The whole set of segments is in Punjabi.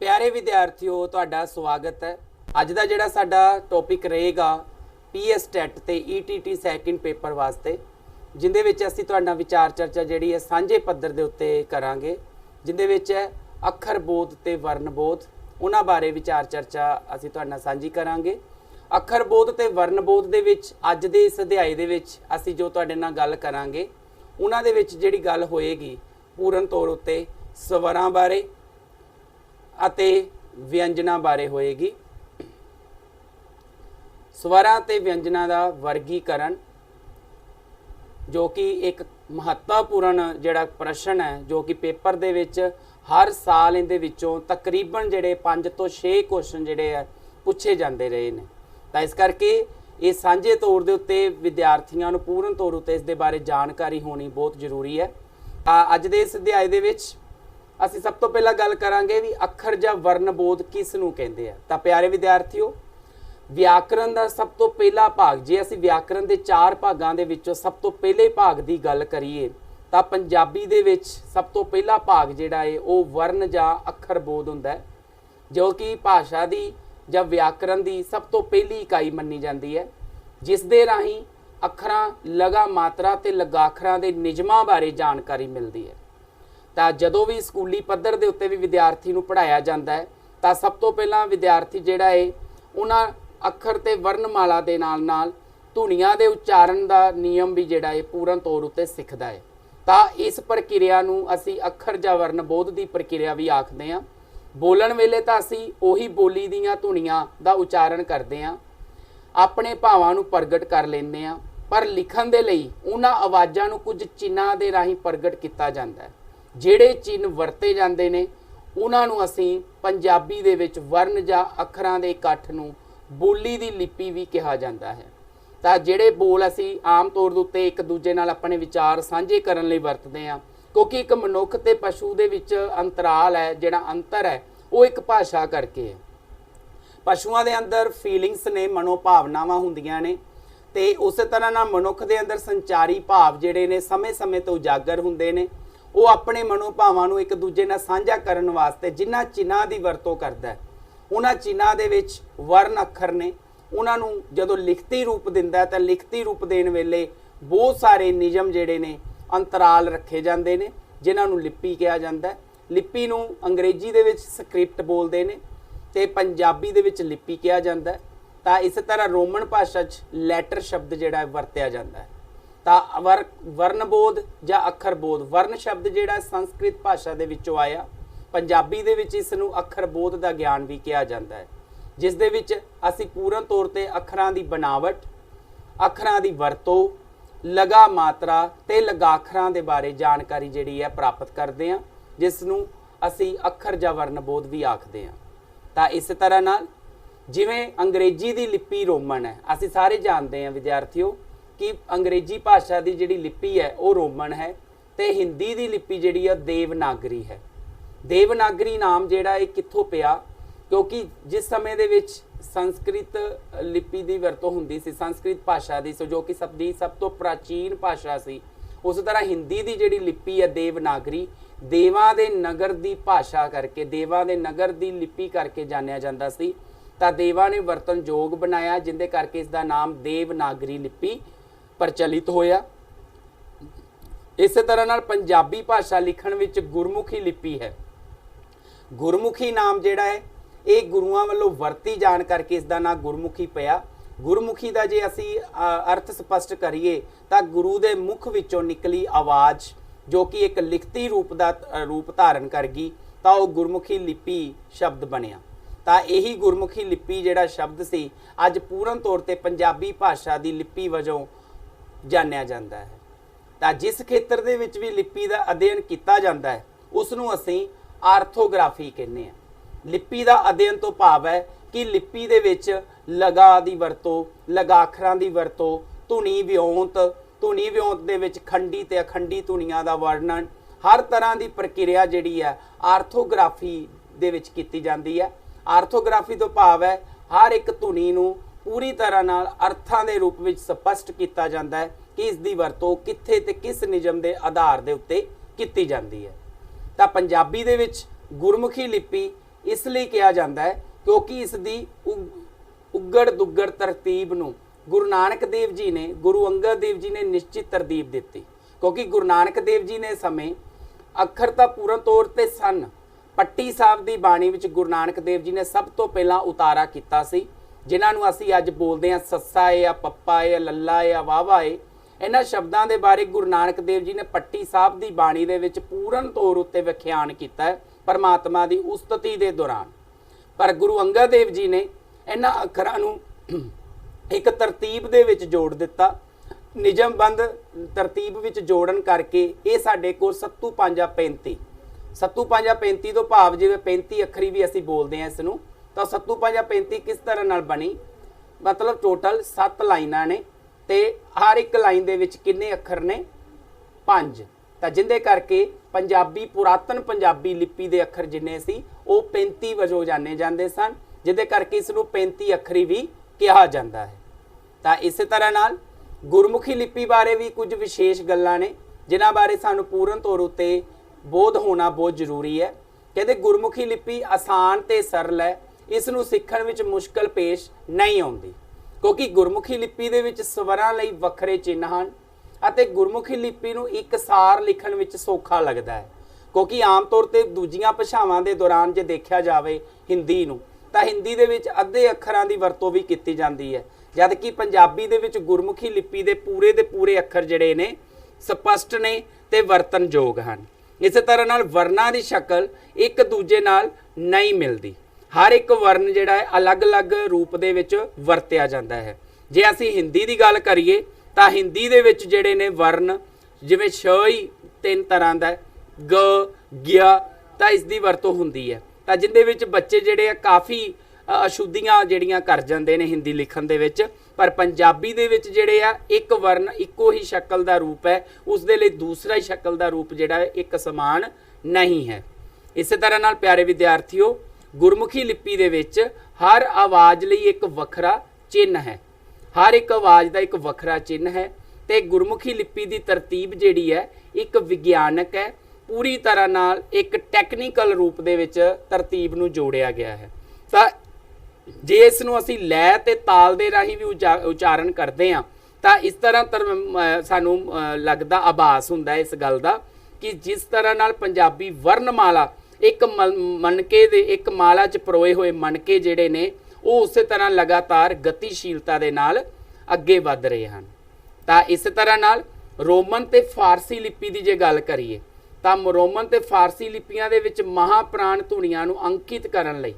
प्यारे विद्यार्थियों तुहाडा स्वागत है। अज का जिहड़ा साडा टॉपिक रहेगा पीएस टैट ते ईटीटी सैकेंड पेपर वास्ते, जिंदे विच असीं तुहाडे नाल विचार चर्चा जिहड़ी है सांझे पद्धर दे उत्ते करांगे, जिंदे विच है अखर बोध ते वर्ण बोध, उन्हां बारे विचार चर्चा असीं तुहाडे नाल सांझी करांगे। अखर बोध ते वर्ण बोध दे विच अज दे इस अध्याय दे विच असीं जो तुहाडे नाल गल करांगे, उन्हां दे विच जिहड़ी गल होएगी पूर्ण तौर उत्ते स्वरां बारे अते व्यंजना बारे होएगी। स्वरां ते व्यंजना दा वर्गीकरण, जो कि एक महत्वपूर्ण जिहड़ा प्रश्न है, जो कि पेपर दे विच हर साल इहदे विचों तकरीबन जिहड़े 5 ਤੋਂ 6 क्वेश्चन जिहड़े है पुछे जाते रहे ने। तां इस करके ये सांझे तौर दे उत्ते विद्यार्थियों नूं पूर्ण तौर उत्ते इस दे बारे जानकारी होनी बहुत जरूरी है। अज दे इस अध्याय दे विच ਅਸੀਂ सब तो पहला गल करांगे भी अखर ਜਾਂ वर्ण बोध किस नूं कहंदे आ। तां प्यारे विद्यार्थियों, व्याकरण का सब तो पहला भाग, जे असीं व्याकरण के 4 भागां दे विचों सब तो पहले भाग की गल करिए तां पंजाबी दे विच सब तो पहला भाग जिहड़ा है वो वर्ण जां अखर बोध हुंदा है, जो कि भाषा की जां व्याकरण की सब तो पहली इकाई मन्नी जाती है, जिस दे राहीं अखरां लगा मात्रा ते लगाखरां दे नियमां बारे जानकारी मिलती है। ਤਾਂ ਜਦੋਂ ਵੀ ਸਕੂਲੀ ਪੱਧਰ ਦੇ ਉੱਤੇ ਵੀ ਵਿਦਿਆਰਥੀ ਨੂੰ ਪੜ੍ਹਾਇਆ ਜਾਂਦਾ ਹੈ ਤਾਂ ਸਭ ਤੋਂ ਪਹਿਲਾਂ ਵਿਦਿਆਰਥੀ ਜਿਹੜਾ ਹੈ ਉਹਨਾਂ ਅੱਖਰ ਤੇ ਵਰਣਮਾਲਾ ਦੇ ਨਾਲ ਧੁਨੀਆਂ ਦੇ ਉਚਾਰਨ ਦਾ ਨਿਯਮ ਵੀ ਜਿਹੜਾ ਹੈ ਪੂਰਨ ਤੌਰ ਉੱਤੇ ਸਿੱਖਦਾ ਹੈ। ਤਾਂ ਇਸ ਪ੍ਰਕਿਰਿਆ ਨੂੰ ਅਸੀਂ ਅੱਖਰ ਜਾਂ ਵਰਨ ਬੋਧ ਦੀ ਪ੍ਰਕਿਰਿਆ ਵੀ ਆਖਦੇ ਹਾਂ। ਬੋਲਣ ਵੇਲੇ ਤਾਂ ਅਸੀਂ ਉਹੀ ਬੋਲੀ ਦੀਆਂ ਧੁਨੀਆਂ ਦਾ ਉਚਾਰਨ ਕਰਦੇ ਹਾਂ, ਆਪਣੇ ਭਾਵਾਂ ਨੂੰ ਪ੍ਰਗਟ ਕਰ ਲੈਂਦੇ ਹਾਂ, ਪਰ ਲਿਖਣ ਦੇ ਲਈ ਉਹਨਾਂ ਆਵਾਜ਼ਾਂ ਨੂੰ ਕੁਝ ਚਿੰਨ੍ਹਾਂ ਦੇ ਰਾਹੀਂ ਪ੍ਰਗਟ ਕੀਤਾ ਜਾਂਦਾ ਹੈ। ਜਿਹੜੇ ਚਿੰਨ੍ਹ ਵਰਤੇ ਜਾਂਦੇ ਨੇ ਉਹਨਾਂ ਨੂੰ ਅਸੀਂ ਪੰਜਾਬੀ ਦੇ ਵਿੱਚ ਵਰਨ ਜਾਂ ਅੱਖਰਾਂ ਦੇ ਇਕੱਠ ਨੂੰ ਬੋਲੀ ਦੀ ਲਿਪੀ ਵੀ ਕਿਹਾ ਜਾਂਦਾ ਹੈ। ਤਾਂ ਜਿਹੜੇ ਬੋਲ ਅਸੀਂ ਆਮ ਤੌਰ ਦੇ ਉੱਤੇ ਇੱਕ ਦੂਜੇ ਨਾਲ ਆਪਣੇ ਵਿਚਾਰ ਸਾਂਝੇ ਕਰਨ ਲਈ ਵਰਤਦੇ ਹਾਂ, ਕਿਉਂਕਿ ਇੱਕ ਮਨੁੱਖ ਤੇ ਪਸ਼ੂ ਦੇ ਵਿੱਚ ਅੰਤਰਾਲ ਹੈ, ਜਿਹੜਾ ਅੰਤਰ ਹੈ ਉਹ ਇੱਕ ਭਾਸ਼ਾ ਕਰਕੇ ਹੈ। ਪਸ਼ੂਆਂ ਦੇ ਅੰਦਰ ਫੀਲਿੰਗਸ ਨੇ, ਮਨੋਭਾਵਨਾਵਾਂ ਹੁੰਦੀਆਂ ਨੇ, ਤੇ ਉਸੇ ਤਰ੍ਹਾਂ ਨਾਲ ਮਨੁੱਖ ਦੇ ਅੰਦਰ ਸੰਚਾਰੀ ਭਾਵ ਜਿਹੜੇ ਨੇ ਸਮੇਂ-ਸਮੇਂ ਤੋਂ ਉਜਾਗਰ ਹੁੰਦੇ ਨੇ। ਉਹ ਆਪਣੇ ਮਨੋਭਾਵਾਂ ਨੂੰ ਇੱਕ ਦੂਜੇ ਨਾਲ ਸਾਂਝਾ ਕਰਨ ਵਾਸਤੇ ਜਿਨ੍ਹਾਂ ਚਿੰਨ੍ਹਾਂ ਦੀ ਵਰਤੋਂ ਕਰਦਾ ਹੈ, ਉਹਨਾਂ ਚਿੰਨ੍ਹਾਂ ਦੇ ਵਿੱਚ ਵਰਨ ਅੱਖਰ ਨੇ। ਉਹਨਾਂ ਨੂੰ ਜਦੋਂ ਲਿਖਤੀ ਰੂਪ ਦਿੰਦਾ ਤਾਂ ਲਿਖਤੀ ਰੂਪ ਦੇਣ ਵੇਲੇ ਬਹੁਤ ਸਾਰੇ ਨਿਯਮ ਜਿਹੜੇ ਨੇ ਅੰਤਰਾਲ ਰੱਖੇ ਜਾਂਦੇ ਨੇ, ਜਿਨ੍ਹਾਂ ਨੂੰ ਲਿਪੀ ਕਿਹਾ ਜਾਂਦਾ ਹੈ। ਲਿਪੀ ਨੂੰ ਅੰਗਰੇਜ਼ੀ ਦੇ ਵਿੱਚ ਸਕ੍ਰਿਪਟ ਬੋਲਦੇ ਨੇ ਤੇ ਪੰਜਾਬੀ ਦੇ ਵਿੱਚ ਲਿਪੀ ਕਿਹਾ ਜਾਂਦਾ ਹੈ। ਤਾਂ ਇਸੇ ਤਰ੍ਹਾਂ ਰੋਮਨ ਭਾਸ਼ਾ 'ਚ ਲੈਟਰ ਸ਼ਬਦ ਜਿਹੜਾ ਵਰਤਿਆ ਜਾਂਦਾ ਹੈ। ਤਾਂ ਵਰਨ ਬੋਧ ਜਾਂ ਅੱਖਰ ਬੋਧ, ਵਰਨ ਸ਼ਬਦ ਜਿਹੜਾ ਸੰਸਕ੍ਰਿਤ ਭਾਸ਼ਾ ਦੇ ਵਿੱਚੋਂ ਆਇਆ, ਪੰਜਾਬੀ ਦੇ ਵਿੱਚ ਇਸ ਨੂੰ ਅੱਖਰ ਬੋਧ ਦਾ ਗਿਆਨ ਵੀ ਕਿਹਾ ਜਾਂਦਾ ਹੈ, ਜਿਸ ਦੇ ਵਿੱਚ ਅਸੀਂ ਪੂਰਨ ਤੌਰ ਤੇ ਅੱਖਰਾਂ ਦੀ ਬਣਾਵਟ, ਅੱਖਰਾਂ ਦੀ ਵਰਤੋਂ, ਲਗਾ ਮਾਤਰਾ ਤੇ ਲਗਾਖਰਾਂ ਦੇ ਬਾਰੇ ਜਾਣਕਾਰੀ ਜਿਹੜੀ ਹੈ ਪ੍ਰਾਪਤ ਕਰਦੇ ਹਾਂ, ਜਿਸ ਨੂੰ ਅਸੀਂ ਅੱਖਰ ਜਾਂ ਵਰਨ ਬੋਧ ਵੀ ਆਖਦੇ ਹਾਂ। ਤਾਂ ਇਸ ਤਰ੍ਹਾਂ ਨਾਲ ਜਿਵੇਂ ਅੰਗਰੇਜ਼ੀ ਦੀ ਲਿਪੀ ਰੋਮਨ ਹੈ, ਅਸੀਂ ਸਾਰੇ ਜਾਣਦੇ ਹਾਂ ਵਿਦਿਆਰਥੀਓ कि अंग्रेजी भाषा की जिहड़ी लिपि है वो रोमन है, तो हिंदी की लिपि जिहड़ी है देवनागरी है। देवनागरी नाम जिहड़ा है कित्थों पिया, क्योंकि जिस समय दे विच संस्कृत लिपि की वरतों हुंदी सी, संस्कृत भाषा की, जो कि सब तो प्राचीन भाषा सी, उस तरह हिंदी की जिहड़ी लिपि है देवनागरी देवां दे नगर की भाषा करके, देवां दे नगर की लिपि करके जानिया जाता सी। तां देवां ने वरतन योग बनाया, जिंदे करके इसका नाम देवनागरी लिपि प्रचलित होया। इस तरह नाल पंजाबी भाषा लिखण विच गुरमुखी लिपि है। गुरमुखी नाम जिहड़ा है ये गुरुआं वल्लों वरती जाण करके इसका नाम गुरमुखी पिया। गुरमुखी का जे असी अर्थ स्पष्ट करिए तां गुरु दे मुख विचों निकली आवाज़ जो कि एक लिखती रूप धारण कर गई, तां ओह गुरमुखी लिपि शब्द बनिया। ਤਾਂ ਇਹੀ ਗੁਰਮੁਖੀ ਲਿਪੀ ਜਿਹੜਾ ਸ਼ਬਦ ਸੀ ਅੱਜ ਪੂਰਨ ਤੌਰ ਤੇ ਪੰਜਾਬੀ ਭਾਸ਼ਾ ਦੀ ਲਿਪੀ ਵਜੋਂ ਜਾਣਿਆ ਜਾਂਦਾ ਹੈ। ਤਾਂ ਜਿਸ ਖੇਤਰ ਦੇ ਵਿੱਚ ਵੀ ਲਿਪੀ ਦਾ ਅਧਿਐਨ ਕੀਤਾ ਜਾਂਦਾ ਹੈ ਉਸ ਨੂੰ ਅਸੀਂ ਆਰਥੋਗ੍ਰਾਫੀ ਕਹਿੰਦੇ ਹਾਂ। ਲਿਪੀ ਦਾ ਅਧਿਐਨ ਤੋਂ ਭਾਵ ਹੈ ਕਿ ਲਿਪੀ ਦੇ ਵਿੱਚ ਲਗਾ ਦੀ ਵਰਤੋਂ, ਲਗਾਖਰਾਂ ਦੀ ਵਰਤੋਂ, ਧੁਨੀ ਵਿਉਂਤ ਦੇ ਵਿੱਚ ਖੰਡੀ ਤੇ ਅਖੰਡੀ ਧੁਨੀਆਂ ਦਾ ਵਰਣਨ, ਹਰ ਤਰ੍ਹਾਂ ਦੀ ਪ੍ਰਕਿਰਿਆ ਜਿਹੜੀ ਹੈ ਆਰਥੋਗ੍ਰਾਫੀ ਦੇ ਵਿੱਚ ਕੀਤੀ ਜਾਂਦੀ ਹੈ। ਆਰਥੋਗ੍ਰਾਫੀ ਤੋਂ ਭਾਵ ਹੈ ਹਰ ਇੱਕ ਧੁਨੀ ਨੂੰ ਪੂਰੀ ਤਰ੍ਹਾਂ ਨਾਲ ਅਰਥਾਂ ਦੇ ਰੂਪ ਵਿੱਚ ਸਪਸ਼ਟ ਕੀਤਾ ਜਾਂਦਾ ਹੈ ਕਿ ਇਸ ਦੀ ਵਰਤੋਂ ਕਿੱਥੇ ਤੇ ਕਿਸ ਨਿਯਮ ਦੇ ਆਧਾਰ ਦੇ ਉੱਤੇ ਕੀਤੀ ਜਾਂਦੀ ਹੈ। ਤਾਂ ਪੰਜਾਬੀ ਦੇ ਵਿੱਚ ਗੁਰਮੁਖੀ ਲਿਪੀ इसलिए कहा जाता है क्योंकि इसकी उगड़ दुगड़ तरतीब नूं गुरु नानक देव जी ने, गुरु अंगद देव जी ने निश्चित तरतीब दी। क्योंकि गुरु नानक देव जी ने समय अखर तां पूर्ण तौर ते सन पट्टी साहब की बाणी विच गुरु नानक देव जी ने सब तो पहला उतारा किया सी, जिन्हां नूं असीं अज बोलदे हां सस्सा है या पप्पा है या लल्ला है या वावा है। इन्हां शब्दां दे बारे गुरु नानक देव जी ने पट्टी साहब की बाणी दे विच पूर्ण तौर उत्ते व्याख्यान किया है परमात्मा की उस्तति के दौरान। पर गुरु अंगद देव जी ने इन्हां अखरां नूं एक तरतीब दे विच जोड़ दिता, निजमबंद तरतीब विच जोड़न करके ये साडे कोल सत्तू पांजा 35 सत्तू पांजा 35 तो भाव जिवें 35 अखरी भी असीं बोलते हैं इसनूं, तो सत्तू पांजा 35 किस तरह नाल बनी, मतलब टोटल 7 लाइनां ने ते हर एक लाइन दे विच किन्ने अखर ने 5, तां जिंदे करके पंजाबी पुरातन पंजाबी लिपि दे अखर जिन्ने सी वो 35 वजों जाने जाते सन, जिहदे करके इसनूं 35 अखरी भी कहा जाता है। तां इस तरह नाल गुरमुखी लिपि बारे भी कुछ विशेष गल्लां ने जिन्हां बारे सानूं पूर्ण तौर उत्ते बोध होना बहुत जरूरी है। कहते गुरमुखी लिपि आसान ते सरल है, इसनूं सिੱਖਣ विच मुश्किल पेश नहीं आउंदी क्योंकि गुरमुखी लिपि दे विच स्वरां लई वखरे चिन्ह हन ਅਤੇ गुरमुखी लिपि नूं इकसार लिखण विच सौखा लगदा है। क्योंकि आम तौर ते दूजियां भाषावां दे दौरान जे देखिया जावे हिंदी नूं तां हिंदी दे विच अद्धे अखरां दी वरतों भी कीती जांदी है, जबकि पंजाबी दे विच गुरमुखी लिपि दे पूरे अखर जिहड़े ने स्पष्ट ने ते वरतनयोग हन। इस तरह नाल वर्णां दी शक्ल एक दूजे नाल नहीं मिलदी, हर एक वर्ण जिहड़ा है अलग अलग रूप दे विच वरतिया जांदा है। जे असीं हिंदी दी गल करिए तां हिंदी दे विच जिहड़े ने वर्ण जिवें श ही 3 तरह दा ग गिया तां इस दी वरतों हुंदी है, तां जिहदे विच बच्चे जिहड़े काफ़ी अशुद्धियां जिहड़ियां कर जांदे ने हिंदी लिखण दे विच। पर पंजाबी दे विच जिहड़े आ एक वर्ण इक्को ही शक्ल दा रूप है, उस दे लई दूसरा ही शक्ल दा रूप जिहड़ा है एक समान नहीं है। इस तरह नाल प्यारे विद्यार्थियों गुरमुखी लिपि दे विच हर आवाज़ लई एक वखरा चिन्ह है, हर एक आवाज़ का एक वखरा चिन्ह है। तो गुरमुखी लिपि की तरतीब जिहड़ी है एक विग्यानक है, पूरी तरह नाल एक टैक्नीकल रूप दे विच तरतीब नूं जोड़िया गया है। तो जे इसनूं असीं लय ते ताल दे राही भी उचारण करते हैं तो इस तरह सानूं लगदा आभास हुंदा है इस गल दा कि जिस तरह नाल पंजाबी वर्णमाला एक मनके दे एक माला च परोए हुए मनके जिहड़े ने वो उस तरह लगातार गतिशीलता दे नाल अगे वध रहे हैं। तो इस तरह नाल रोमन ते फारसी लिपि की जे गल करिए तो रोमन ते फारसी लिपियां दे विच महाप्राण धुनियां नूं अंकित करन लई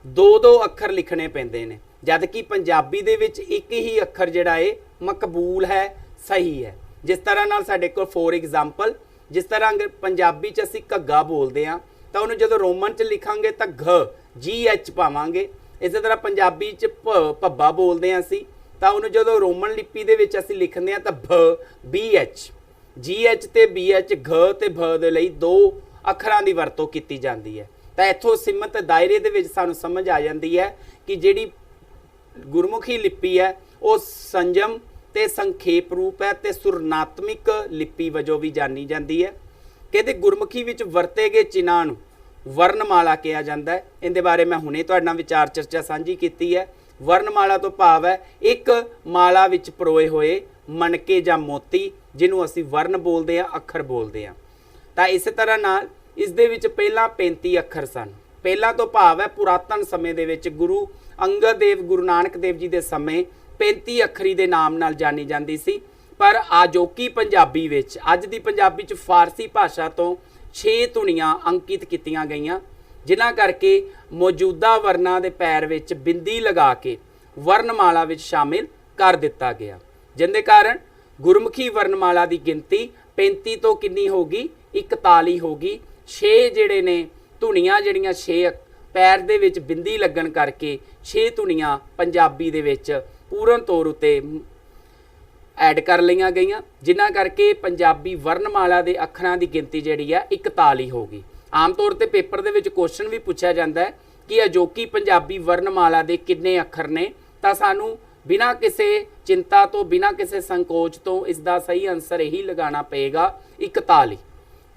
2-2 अखर लिखने पैंदे ने, जबकि पंजाबी दे विच एक ही अखर जिहड़ा है मकबूल है, सही है। जिस तरह नाल साडे कोल फॉर एग्जाम्पल जिस तरह पंजाबी च असीं घग्गा बोलते हैं तो उन्होंने जो रोमन च लिखांगे तो GH पावांगे। इस तरह पंजाबी च भब्बा बोलते हैं असीं तो उन्होंने जो रोमन लिपि दे विच असीं लिखते हैं तो BH GH ते BH घ ते भ दे लई 2 अखरां दी वरतों कीती जांदी है। तो इत्थों सीमित दायरे दे विच सानूं समझ आ जाती है कि जिहड़ी गुरमुखी लिपि है वो संयम ते संखेप रूप है ते सुरनात्मक लिपि वजों भी जानी जाती है। कहते गुरमुखी विच वरते गए चिन्हां नूं वर्णमाला कहा जाता है। इहदे बारे मैं हुणे तुहाडे नाल विचार चर्चा साझी की है। वर्णमाला तो भाव है एक माला विच परोए हुए मनके जां मोती जिन्हों असीं वर्ण बोलते हैं, अखर बोलते हैं। तो इस तरह नाल इस दे विच पहला 35 अखर सन। पहला तो भाव है पुरातन समय दे विच गुरु अंगद देव गुरु नानक देव जी के समय 35 अखरी के नाम नाल जानी जाती सी। पर आजोकी पंजाबी विच अज दी पंजाबी च फारसी भाषा तो 6 धुनियां अंकित कीतियां गईयां, जिन्हां करके मौजूदा वर्णां दे पैर विच बिंदी लगा के वर्णमाला विच शामिल कर दिता गया, जिंदे कारण गुरमुखी वर्णमाला की गिनती 35 तो कितनी होगी 41 होगी। 6 जिहड़े ने धुनियां जिहड़ियां 6 पैर दे विच बिंदी लगन करके 6 धुनियां पंजाबी दे विच पूर्ण तौर उत्ते ऐड कर लिया गई, जिन्हां करके पंजाबी वर्णमाला के अखरां की गिनती जिहड़ी है 41 होगी। आम तौर पर पेपर दे विच क्वेश्चन भी पूछा जाता है कि अजोकी पंजाबी वर्णमाला के कितने अखर ने, तो सानू बिना किसी चिंता तो बिना किसी संकोच तो इसका सही आंसर यही लगाना पेगा 41।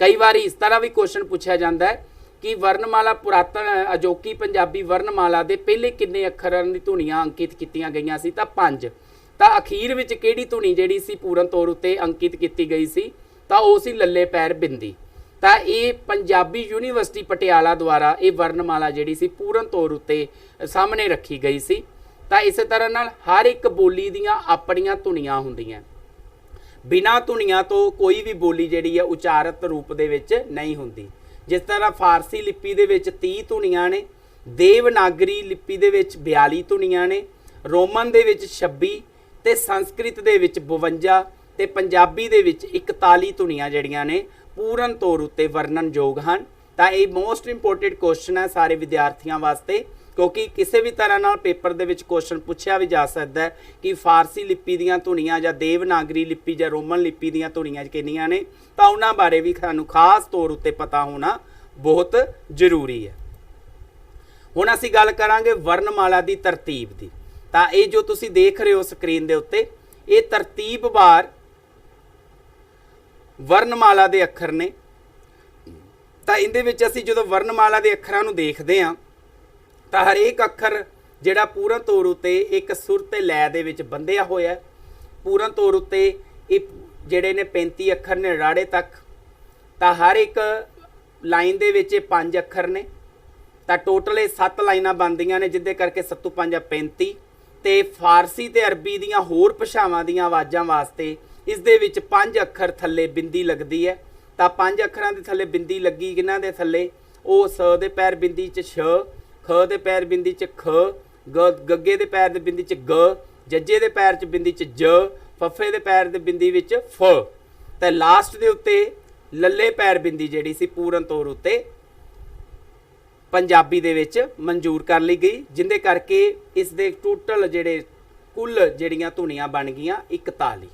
कई बार इस तरह भी क्वेश्चन पूछा जाता है कि वर्णमाला पुरातन अजोकी पंजाबी वर्णमाला दे पहले किन्ने अखरां दी धुनियां अंकित कीतियां गईयां सी तां 5। तां अखीर विच किहड़ी धुनी जिहड़ी सी पूਰਨ तौर उत्ते अंकित कीती गई सी तां ओह सी लल्ले पैर बिंदी। तां इह पंजाबी यूनीवर्सिटी पटियाला द्वारा ये वर्णमाला जिहड़ी सी पूਰਨ तौर उत्ते सामने रखी गई सी। तां इस तरह नाल हर एक बोली दीयां अपणीਆਂ ਧੁਨੀਆਂ ਹੁੰਦੀਆਂ, बिना ਧੁਨੀਆਂ तो कोई भी बोली जिहड़ी है उचारत रूप दे विच नहीं हुंदी। जिस तरह फारसी लिपि दे विच 30 ਧੁਨੀਆਂ ने, देवनागरी लिपि दे विच 42 ਧੁਨੀਆਂ ने, रोमन दे विच 26 ते संस्कृत दे विच 52 ते पंजाबी दे विच 41 ਧੁਨੀਆਂ जिहड़ियां ने पूर्ण तौर उत्ते वर्णनयोग हैं। तो ये मोस्ट इंपोर्टेंट क्वेश्चन है सारे विद्यार्थियों वास्ते, क्योंकि किसी भी तरह नाल पेपर दे विच क्वेश्चन पूछा भी जा सकता है कि फारसी लिपि दीयां धुनियां जां देवनागरी लिपि जां रोमन लिपि दीयां धुनियां किन्नियां ने, तो उन्हां बारे भी सानूं खास तौर उत्ते पता होना बहुत जरूरी है। हुण असीं गल करांगे वर्णमाला दी तरतीब दी। तां ये जो तुसीं देख रहे हो स्क्रीन दे उत्ते, ये तरतीबवार वर्णमाला दे अखर ने। तां इहदे विच असीं जदों वर्णमाला दे अखरां नूं देखदे हां तां हरेक अखर जिहड़ा पूर्ण तौर उत्ते एक सुर ते लय दे विच बंधिया होया है। पूर्ण तौर उत्ते जिहड़े ने 35 अखर ने राड़े तक। तां हर एक लाइन दे विच 5 अखर ने, तां टोटल 7 लाइनां बनदियां ने, जिहदे करके 7 5 35। ते फारसी ते अरबी दीयां होर भाषावां दीयां आवाज़ां वास्ते इस दे विच 5 अखर थल्ले बिंदी लगदी है। तां 5 अखरां दे थल्ले बिंदी लगी किन्हां दे थल्ले, ओ स दे पैर बिंदी च छ, ख दे पैर बिंदी च ख, गग्गे दे पैर दे बिंदी च ग, जज्जे दे पैर च बिंदी च ज, फफे दे पैर दे बिंदी विच फ। ते लास्ट दे उत्ते लल्ले पैर बिंदी जिहड़ी सी पूर्ण तौर उत्ते पंजाबी दे विच मंजूर कर ली गई, जिंदे करके इस दे टोटल जिहड़े कुल जिहड़ियां धुनियां बन गईयां 41।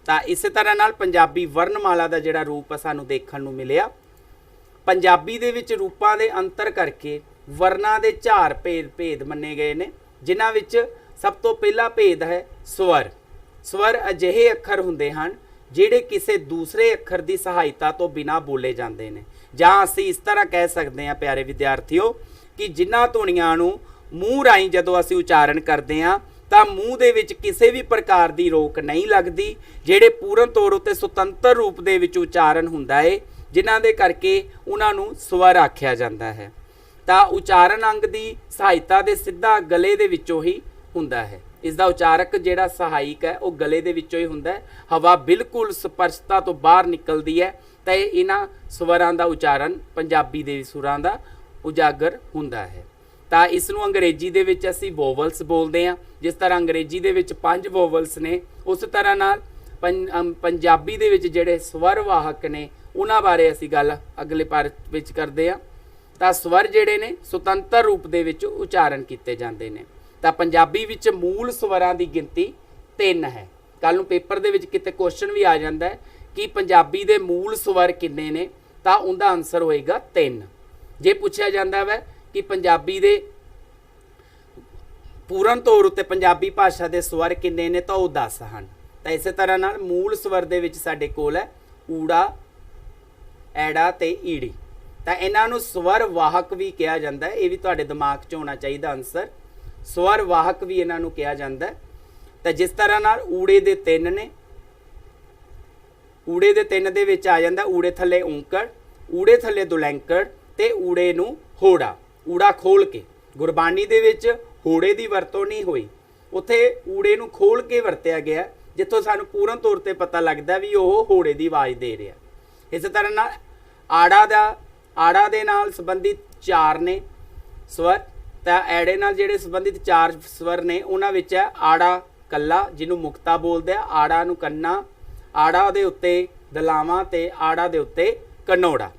तां इस तरह नाल पंजाबी वर्णमाला दा जिहड़ा रूप सानूं देखण नूं मिलिया। पंजाबी दे विच रूपां दे अंतर करके वर्णां दे 4 भेद मन्ने गए ने, जिन्हां विच सब तो पहला भेद है स्वर। स्वर अजिहे अखर हुंदे हन जिहड़े किसी दूसरे अखर की सहायता तो बिना बोले जाते हैं, जां असीं इस तरह कह सकते हैं प्यारे विद्यार्थियों कि जिन्हां धुनियां नूं मूँह राहीं जदों असीं उचारण करते हैं तां मूँह दे विच किसी भी प्रकार की रोक नहीं लगती, जिहड़े पूर्ण तौर उत्ते सुतंत्र रूप दे विच उचारण हुंदा है, जिन्हां दे करके उन्हां नूं स्वर आख्या जाता है। तां उचारण अंग की सहायता दे सिद्धा गले दे विचों ही हुंदा है। इसका उचारक जिहड़ा सहायक है वह गले दे विचों ही हुंदा है। हवा बिल्कुल स्पर्शता तो बाहर निकलती है, तो इन्हां स्वरां दा उचारण पंजाबी दे सुरां दा उजागर हुंदा है। तो इसनूं अंग्रेजी दे विच असीं वोवल्स बोलते हैं। जिस तरह अंग्रेजी दे विच 5 वोवल्स ने, उस तरह नाल पंजाबी दे विच जिहड़े स्वर वाहक ने उन्हां बारे असीं गल अगले पार्ट विच करदे हां। तां स्वर जिहड़े ने सुतंत्र रूप दे विच उचारण कीते जांदे ने। तां पंजाबी विच मूल स्वरां दी गिनती 3 है। कल नूं पेपर दे विच किते क्वेश्चन भी आ जांदा है कि पंजाबी दे मूल स्वर किन्ने ने, तां उहदा आंसर होएगा 3। जे पुछया जांदा है कि पंजाबी दे पूर्ण तौर उत्ते पंजाबी भाषा दे स्वर किन्ने ने, तां ओह 10 हन। तां इस तरह नाल मूल स्वर दे विच साडे कोल है ऊड़ा, ऐड़ा ते ईड़ी। तो इन्हां नूं स्वर वाहक भी कहा जाता है, ये भी तुहाडे दिमाग 'च होना चाहिए आंसर। स्वर वाहक भी इन्हां नूं कहा जाता है। तो जिस तरह नाल ऊड़े दे 3 ने, ऊड़े दे 3 दे विच आ जांदा ऊड़े थल्ले औंकड़, ऊड़े थल्ले दुलैंकड़ ते ऊड़े नूं होड़ा, ऊड़ा खोल के। गुरबाणी दे विच होड़े की वरतों नहीं हुई, उत्थे ऊड़े नूं खोल के वरत्या गया, जिथों सानूं पूर्ण तौर पर पता लगता भी वह होड़े की आवाज़ दे रहा। इस तरह नाल आड़ा दे नाल संबंधित 4 ने स्वर, तो ऐड़े नाल जिहड़े संबंधित 4 स्वर ने उन्हां विच है आड़ा कल्ला जिन्हों मुक्ता बोलते हैं, आड़ा नूं कन्ना, आड़ा दे उत्ते दलावां ते आड़ा दे उत्ते कनौड़ा।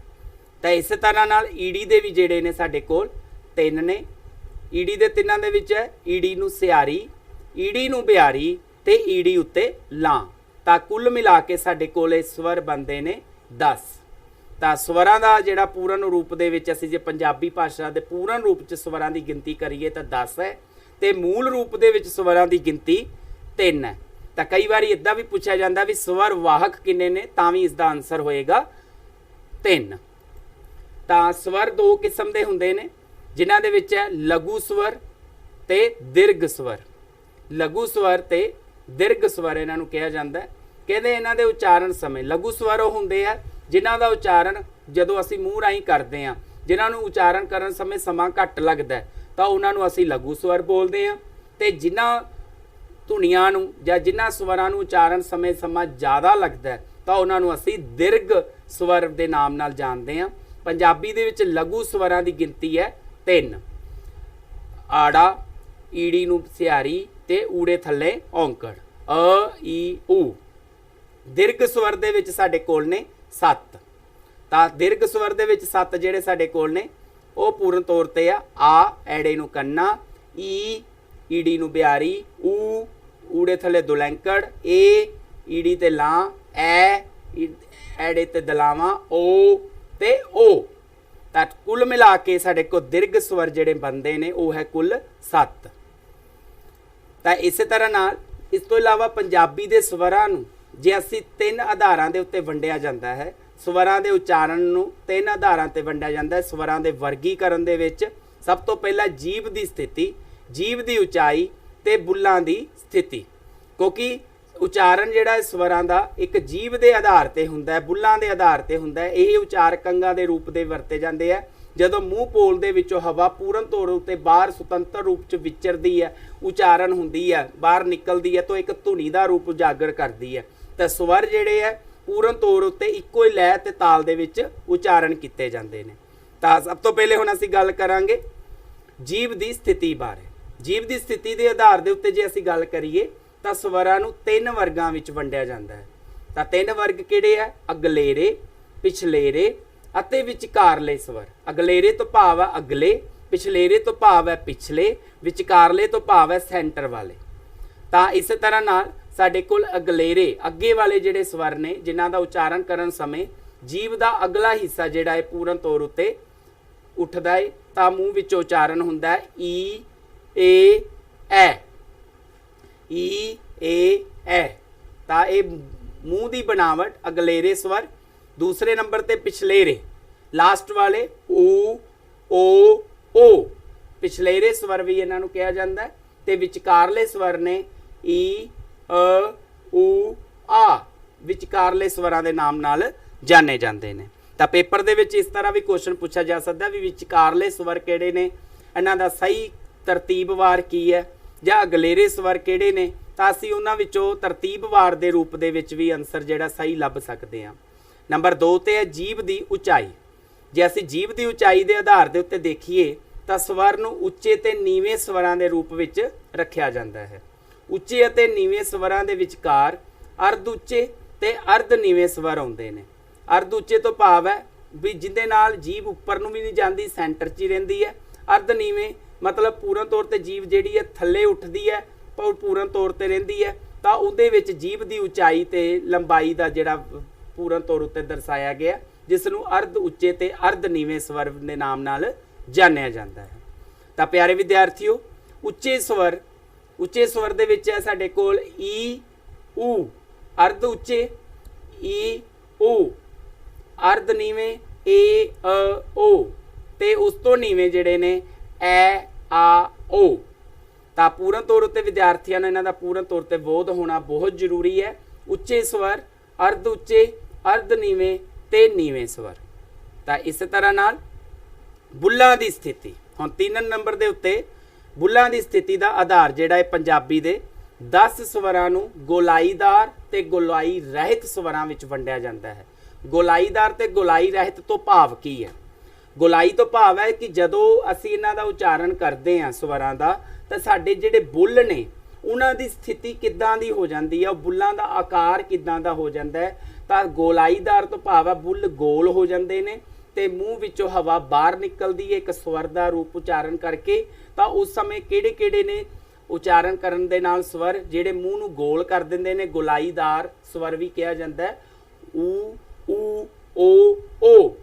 तो इस तरह नाल ईड़ी दे भी जिहड़े ने साडे कोल 3 ने। ईड़ी दे 3 दे विच है ईड़ी नूं सियारी, ईड़ी नूं बिहारी ते ईड़ी उत्ते लां। तां कुल मिला के साडे कोल स्वर बनते ने 10। तो स्वरां दा जिहड़ा पूर्ण रूप दे विच असीं जे पंजाबी भाषा दे पूर्ण रूप च स्वरां दी गिनती करिए तो 10 है, तो मूल रूप दे विच स्वरां दी गिनती 3 है। तो कई बार इदां भी पूछा जाता भी स्वर वाहक किन्ने ने, तां भी इसका आंसर होएगा 3। ਤਾਂ ਸਵਰ ਦੋ ਕਿਸਮ ਦੇ ਹੁੰਦੇ ਨੇ, ਜਿਨ੍ਹਾਂ ਦੇ ਵਿੱਚ ਹੈ ਲਘੂ ਸਵਰ ਤੇ ਦੀਰਘ ਸਵਰ। ਲਘੂ ਸਵਰ ਤੇ ਦੀਰਘ ਸਵਰ ਇਹਨਾਂ ਨੂੰ ਕਿਹਾ ਜਾਂਦਾ ਹੈ। ਕਹਿੰਦੇ ਇਹਨਾਂ ਦੇ ਉਚਾਰਨ ਸਮੇਂ ਲਘੂ ਸਵਰ ਉਹ ਹੁੰਦੇ ਆ ਜਿਨ੍ਹਾਂ ਦਾ ਉਚਾਰਨ ਜਦੋਂ ਅਸੀਂ ਮੂੰਹ ਰਾਹੀਂ ਕਰਦੇ ਹਾਂ, ਜਿਨ੍ਹਾਂ ਨੂੰ ਉਚਾਰਨ ਕਰਨ ਸਮੇਂ ਸਮਾਂ ਘੱਟ ਲੱਗਦਾ ਤਾਂ ਉਹਨਾਂ ਨੂੰ ਅਸੀਂ ਲਘੂ ਸਵਰ ਬੋਲਦੇ ਹਾਂ, ਤੇ ਜਿਨ੍ਹਾਂ ਧੁਨੀਆਂ ਨੂੰ ਜਾਂ ਜਿਨ੍ਹਾਂ ਸਵਰਾਂ ਨੂੰ ਉਚਾਰਨ ਸਮੇਂ ਸਮਾਂ ਜ਼ਿਆਦਾ ਲੱਗਦਾ ਤਾਂ ਉਹਨਾਂ ਨੂੰ ਅਸੀਂ ਦੀਰਘ ਸਵਰ ਦੇ ਨਾਮ ਨਾਲ ਜਾਣਦੇ ਹਾਂ। ਪੰਜਾਬੀ ਦੇ ਵਿੱਚ ਲਘੂ ਸਵਰਾਂ ਦੀ ਗਿਣਤੀ ਹੈ 3। ਆੜਾ, ਈੜੀ ਨੂੰ ਸਿਹਾਰੀ ਤੇ ਊੜੇ ਥੱਲੇ ਔਂਕੜ, ਅ ਈ ਊ। ਦੀਰਘ ਸਵਰ ਦੇ ਵਿੱਚ ਸਾਡੇ ਕੋਲ ਨੇ 7। ਤਾਂ ਦੀਰਘ ਸਵਰ ਦੇ ਵਿੱਚ 7 ਜਿਹੜੇ ਸਾਡੇ ਕੋਲ ਨੇ ਉਹ ਪੂਰਨ ਤੌਰ ਤੇ ਆ ਐੜੇ ਨੂੰ ਕੰਨਾ, ਈ ਈੜੀ ਨੂੰ ਬਿਹਾਰੀ, ਊ ਊੜੇ ਥੱਲੇ ਦੁਲੈਂਕੜ, ਏ ਈੜੀ ਤੇ ਲਾਂ, ਐ ਐੜੇ ਤੇ ਦਲਾਵਾਂ, ਓ ਤੇ ਓ। ਤਾਂ ਕੁੱਲ ਮਿਲਾ ਕੇ ਸਾਡੇ ਕੋਲ ਦੀਰਘ ਸਵਰ ਜਿਹੜੇ ਬਣਦੇ ਨੇ ਉਹ ਹੈ ਕੁੱਲ 7। ਤਾਂ ਇਸੇ ਤਰ੍ਹਾਂ ਨਾਲ ਇਸ ਤੋਂ ਇਲਾਵਾ ਪੰਜਾਬੀ ਦੇ ਸਵਰਾਂ ਨੂੰ ਜੇ ਅਸੀਂ 3 ਆਧਾਰਾਂ ਦੇ ਉੱਤੇ ਵੰਡਿਆ ਜਾਂਦਾ ਹੈ, ਸਵਰਾਂ ਦੇ ਉਚਾਰਨ ਨੂੰ 3 ਆਧਾਰਾਂ ਤੇ ਵੰਡਿਆ ਜਾਂਦਾ ਹੈ। ਸਵਰਾਂ ਦੇ ਵਰਗੀਕਰਨ ਦੇ ਵਿੱਚ ਸਭ ਤੋਂ ਪਹਿਲਾਂ ਜੀਭ ਦੀ ਸਥਿਤੀ, ਜੀਭ ਦੀ ਉਚਾਈ ਤੇ ਬੁੱਲਾਂ ਦੀ ਸਥਿਤੀ, ਕਿਉਂਕਿ ਉਚਾਰਨ ਜਿਹੜਾ ਸਵਰਾਂ ਦਾ ਇੱਕ ਜੀਭ ਦੇ ਆਧਾਰ ਤੇ ਹੁੰਦਾ ਹੈ, ਬੁੱਲਾਂ ਦੇ ਆਧਾਰ ਤੇ ਹੁੰਦਾ ਹੈ। ਇਹ ਉਚਾਰਕ ਅੰਗਾਂ ਦੇ ਰੂਪ ਦੇ ਵਰਤੇ ਜਾਂਦੇ ਆ। ਜਦੋਂ ਮੂੰਹ ਪੋਲ ਦੇ ਵਿੱਚੋਂ ਹਵਾ ਪੂਰਨ ਤੌਰ ਉੱਤੇ ਬਾਹਰ ਸੁਤੰਤਰ ਰੂਪ 'ਚ ਵਿਚਰਦੀ ਹੈ, ਉਚਾਰਨ ਹੁੰਦੀ ਹੈ, ਬਾਹਰ ਨਿਕਲਦੀ ਹੈ ਤਾਂ ਇੱਕ ਧੁਨੀ ਦਾ ਰੂਪ ਉਜਾਗਰ ਕਰਦੀ ਹੈ। ਤਾਂ ਸਵਰ ਜਿਹੜੇ ਹੈ ਪੂਰਨ ਤੌਰ ਉੱਤੇ ਇੱਕੋ ਹੀ ਲੈਅ ਤੇ ਤਾਲ ਦੇ ਵਿੱਚ ਉਚਾਰਨ ਕੀਤੇ ਜਾਂਦੇ ਨੇ। ਤਾਂ ਸਭ ਤੋਂ ਪਹਿਲੇ ਹੁਣ ਅਸੀਂ ਗੱਲ ਕਰਾਂਗੇ ਜੀਭ ਦੀ ਸਥਿਤੀ ਬਾਰੇ। ਜੀਭ ਦੀ ਸਥਿਤੀ ਦੇ ਆਧਾਰ ਦੇ ਉੱਤੇ ਜੇ ਅਸੀਂ ਗੱਲ ਕਰੀਏ ਤਾਂ ਸਵਰਾਂ ਨੂੰ 3 ਵਰਗਾਂ ਵਿੱਚ ਵੰਡਿਆ ਜਾਂਦਾ ਹੈ। ਤਾਂ 3 ਵਰਗ ਕਿਹੜੇ ਆ? ਅਗਲੇਰੇ, ਪਿਛਲੇਰੇ ਅਤੇ ਵਿਚਕਾਰਲੇ ਸਵਰ। ਅਗਲੇਰੇ ਤੋਂ ਭਾਵ ਹੈ ਅਗਲੇ, ਪਿਛਲੇਰੇ ਤੋਂ ਭਾਵ ਹੈ ਪਿਛਲੇ, ਵਿਚਕਾਰਲੇ ਤੋਂ ਭਾਵ ਹੈ ਸੈਂਟਰ ਵਾਲੇ। ਤਾਂ ਇਸੇ ਤਰ੍ਹਾਂ ਨਾਲ ਸਾਡੇ ਕੋਲ ਅਗਲੇਰੇ ਅੱਗੇ ਵਾਲੇ ਜਿਹੜੇ ਸਵਰ ਨੇ ਜਿਨ੍ਹਾਂ ਦਾ ਉਚਾਰਨ ਕਰਨ ਸਮੇਂ ਜੀਭ ਦਾ ਅਗਲਾ ਹਿੱਸਾ ਜਿਹੜਾ ਹੈ ਪੂਰਨ ਤੌਰ ਉੱਤੇ ਉੱਠਦਾ ਹੈ ਤਾਂ ਮੂੰਹ ਵਿੱਚ ਉਚਾਰਨ ਹੁੰਦਾ ਹੈ ਈ ਏ ਐ, ਈ ਏ ਐ। ਤਾਂ ਇਹ ਮੂੰਹ ਦੀ ਬਣਾਵਟ ਅਗਲੇਰੇ ਸਵਰ। ਦੂਸਰੇ ਨੰਬਰ ਤੇ ਪਿਛਲੇਰੇ, ਲਾਸਟ ਵਾਲੇ ਊ ਓ ਓ, ਪਿਛਲੇਰੇ ਸਵਰ ਵੀ ਇਹਨਾਂ ਨੂੰ ਕਿਹਾ ਜਾਂਦਾ ਹੈ। ਤੇ ਵਿਚਕਾਰਲੇ ਸਵਰ ਨੇ ਈ ਅ ਊ ਆ, ਵਿਚਕਾਰਲੇ ਸਵਰਾਂ ਦੇ ਨਾਮ ਨਾਲ ਜਾਣੇ ਜਾਂਦੇ ਨੇ। ਤਾਂ ਪੇਪਰ ਦੇ ਵਿੱਚ ਇਸ ਤਰ੍ਹਾਂ ਵੀ ਕੁਐਸਚਨ ਪੁੱਛਿਆ ਜਾ ਸਕਦਾ ਵੀ ਵਿਚਕਾਰਲੇ ਸਵਰ ਕਿਹੜੇ ਨੇ, ਇਹਨਾਂ ਦਾ ਸਹੀ ਤਰਤੀਬਵਾਰ ਕੀ ਹੈ, ਜਾਂ ਅਗਲੇਰੇ ਸਵਰ ਕਿਹੜੇ ਨੇ। ਤਾਂ ਅਸੀਂ ਉਹਨਾਂ ਵਿੱਚੋਂ ਤਰਤੀਬਵਾਰ ਦੇ ਰੂਪ ਦੇ ਵਿੱਚ ਵੀ ਆਨਸਰ ਜਿਹੜਾ ਸਹੀ ਲੱਭ ਸਕਦੇ ਹਾਂ। ਨੰਬਰ 2 ਤੇ ਹੈ ਜੀਭ ਦੀ ਉਚਾਈ। ਜੇ ਅਸੀਂ ਜੀਭ ਦੀ ਉਚਾਈ ਦੇ ਆਧਾਰ ਦੇ ਉੱਤੇ ਦੇਖੀਏ ਤਾਂ ਸਵਰ ਨੂੰ ਉੱਚੇ ਤੇ ਨੀਵੇਂ ਸਵਰਾਂ ਦੇ ਰੂਪ ਵਿੱਚ ਰੱਖਿਆ ਜਾਂਦਾ ਹੈ। ਉੱਚੇ ਅਤੇ ਨੀਵੇਂ ਸਵਰਾਂ ਦੇ ਵਿਚਕਾਰ ਅਰਧ ਉੱਚੇ ਤੇ ਅਰਧ ਨੀਵੇਂ ਸਵਰ ਆਉਂਦੇ ਨੇ। ਅਰਧ ਉੱਚੇ ਤੋਂ ਭਾਵ ਹੈ ਵੀ ਜਿਹਦੇ ਨਾਲ ਜੀਭ ਉੱਪਰ ਨੂੰ ਵੀ ਨਹੀਂ ਜਾਂਦੀ, ਸੈਂਟਰ 'ਚ ਹੀ ਰਹਿੰਦੀ ਹੈ। ਅਰਧ ਨੀਵੇਂ ਮਤਲਬ ਪੂਰਨ ਤੌਰ ਤੇ ਜੀਭ ਜਿਹੜੀ ਹੈ ਥੱਲੇ ਉੱਠਦੀ ਹੈ ਪਰ ਪੂਰਨ ਤੌਰ ਤੇ ਰਹਿੰਦੀ ਹੈ। ਤਾਂ ਉਹਦੇ ਵਿੱਚ ਜੀਭ ਦੀ ਉਚਾਈ ਤੇ ਲੰਬਾਈ ਦਾ ਜਿਹੜਾ ਪੂਰਨ ਤੌਰ ਉੱਤੇ ਦਰਸਾਇਆ ਗਿਆ, ਜਿਸ ਨੂੰ ਅਰਧ ਉੱਚੇ ਤੇ ਅਰਧ ਨੀਵੇਂ ਸਵਰ ਦੇ ਨਾਮ ਨਾਲ ਜਾਣਿਆ ਜਾਂਦਾ ਹੈ। ਤਾਂ ਪਿਆਰੇ ਵਿਦਿਆਰਥੀਓ, ਉੱਚੇ ਸਵਰ ਦੇ ਵਿੱਚ ਹੈ ਸਾਡੇ ਕੋਲ ਈ ਊ, ਅਰਧ ਉੱਚੇ ਈ ਊ, ਅਰਧ ਨੀਵੇਂ ਏ ਅ ਓ, ਤੇ ਉਸ ਤੋਂ ਨੀਵੇਂ ਜਿਹੜੇ ਨੇ ਐ ਆ ਓ। ਤਾਂ ਪੂਰਨ ਤੌਰ ਉੱਤੇ ਵਿਦਿਆਰਥੀਆਂ ਨੂੰ ਇਹਨਾਂ ਦਾ ਪੂਰਨ ਤੌਰ ਤੇ ਬੋਧ ਹੋਣਾ ਬਹੁਤ ਜ਼ਰੂਰੀ ਹੈ। ਉੱਚੇ ਸਵਰ, ਅਰਧ ਉੱਚੇ, ਅਰਧ ਨੀਵੇਂ ਤੇ ਨੀਵੇਂ ਸਵਰ। ਤਾਂ ਇਸੇ ਤਰ੍ਹਾਂ ਨਾਲ ਬੁੱਲਾਂ ਦੀ ਸਥਿਤੀ। ਹੁਣ 3 ਨੰਬਰ ਦੇ ਉੱਤੇ ਬੁੱਲਾਂ ਦੀ ਸਥਿਤੀ ਦਾ ਆਧਾਰ ਜਿਹੜਾ ਹੈ ਪੰਜਾਬੀ ਦੇ 10 ਸਵਰਾਂ ਨੂੰ ਗੋਲਾਈਦਾਰ ਤੇ ਗੋਲਾਈ ਰਹਿਤ ਸਵਰਾਂ ਵਿੱਚ ਵੰਡਿਆ ਜਾਂਦਾ ਹੈ। ਗੋਲਾਈਦਾਰ ਤੇ ਗੋਲਾਈ ਰਹਿਤ ਤੋਂ ਭਾਵ ਕੀ ਹੈ? ਗੋਲਾਈ ਤੋਂ ਭਾਵ ਹੈ ਕਿ ਜਦੋਂ ਅਸੀਂ ਇਹਨਾਂ ਦਾ ਉਚਾਰਨ ਕਰਦੇ ਹਾਂ ਸਵਰਾਂ ਦਾ ਤਾਂ ਸਾਡੇ ਜਿਹੜੇ ਬੁੱਲ ਨੇ ਉਹਨਾਂ ਦੀ ਸਥਿਤੀ ਕਿੱਦਾਂ ਦੀ ਹੋ ਜਾਂਦੀ ਹੈ, ਉਹ ਬੁੱਲਾਂ ਦਾ ਆਕਾਰ ਕਿੱਦਾਂ ਦਾ ਹੋ ਜਾਂਦਾ ਹੈ। ਤਾਂ ਗੋਲਾਈਦਾਰ ਤੋਂ ਭਾਵ ਹੈ ਬੁੱਲ ਗੋਲ ਹੋ ਜਾਂਦੇ ਨੇ ਤੇ ਮੂੰਹ ਵਿੱਚੋਂ ਹਵਾ ਬਾਹਰ ਨਿਕਲਦੀ ਹੈ ਇੱਕ ਸਵਰ ਦਾ ਰੂਪ ਉਚਾਰਨ ਕਰਕੇ। ਤਾਂ ਉਸ ਸਮੇਂ ਕਿਹੜੇ ਕਿਹੜੇ ਨੇ ਉਚਾਰਨ ਕਰਨ ਦੇ ਨਾਲ ਸਵਰ ਜਿਹੜੇ ਮੂੰਹ ਨੂੰ ਗੋਲ ਕਰ ਦਿੰਦੇ ਨੇ, ਗੋਲਾਈਦਾਰ ਸਵਰ ਵੀ ਕਿਹਾ ਜਾਂਦਾ ਹੈ। ਊ ਊ ਓ ਓ,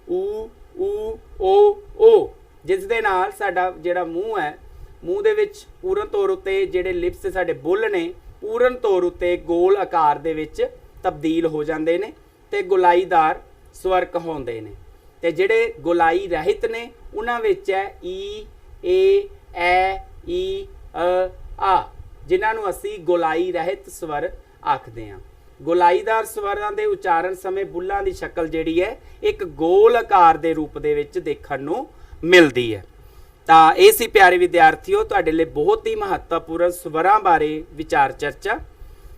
ਊ ਊ ਓ ਓ, ਜਿਸ ਦੇ ਨਾਲ ਸਾਡਾ ਜਿਹੜਾ ਮੂੰਹ ਹੈ, ਮੂੰਹ ਦੇ ਵਿੱਚ ਪੂਰਨ ਤੌਰ ਉੱਤੇ ਜਿਹੜੇ ਲਿਪਸ ਸਾਡੇ ਬੁੱਲ ਨੇ ਪੂਰਨ ਤੌਰ ਉੱਤੇ ਗੋਲ ਆਕਾਰ ਦੇ ਵਿੱਚ ਤਬਦੀਲ ਹੋ ਜਾਂਦੇ ਨੇ ਤੇ ਗੋਲਾਈਦਾਰ ਸਵਰ ਕਹਾਉਂਦੇ ਨੇ। ਤੇ ਜਿਹੜੇ ਗੋਲਾਈ ਰਹਿਤ ਨੇ ਉਹਨਾਂ ਵਿੱਚ ਹੈ ਈ, ਏ, ਐ, ਈ, ਆ, ਜਿਨ੍ਹਾਂ ਨੂੰ ਅਸੀਂ ਗੋਲਾਈ ਰਹਿਤ ਸਵਰ ਆਖਦੇ ਹਾਂ। ਗੋਲਾਈਦਾਰ ਸਵਰਾਂ ਦੇ ਉਚਾਰਨ ਸਮੇਂ ਬੁੱਲਾਂ ਦੀ ਸ਼ਕਲ ਜਿਹੜੀ ਹੈ ਇੱਕ ਗੋਲ ਆਕਾਰ ਦੇ ਰੂਪ ਦੇ ਵਿੱਚ ਦੇਖਣ ਨੂੰ ਮਿਲਦੀ ਹੈ। ਤਾਂ ਇਹ ਸੀ ਪਿਆਰੇ ਵਿਦਿਆਰਥੀਓ ਤੁਹਾਡੇ ਲਈ ਬਹੁਤ ਹੀ ਮਹੱਤਵਪੂਰਨ ਸਵਰਾਂ ਬਾਰੇ ਵਿਚਾਰ ਚਰਚਾ।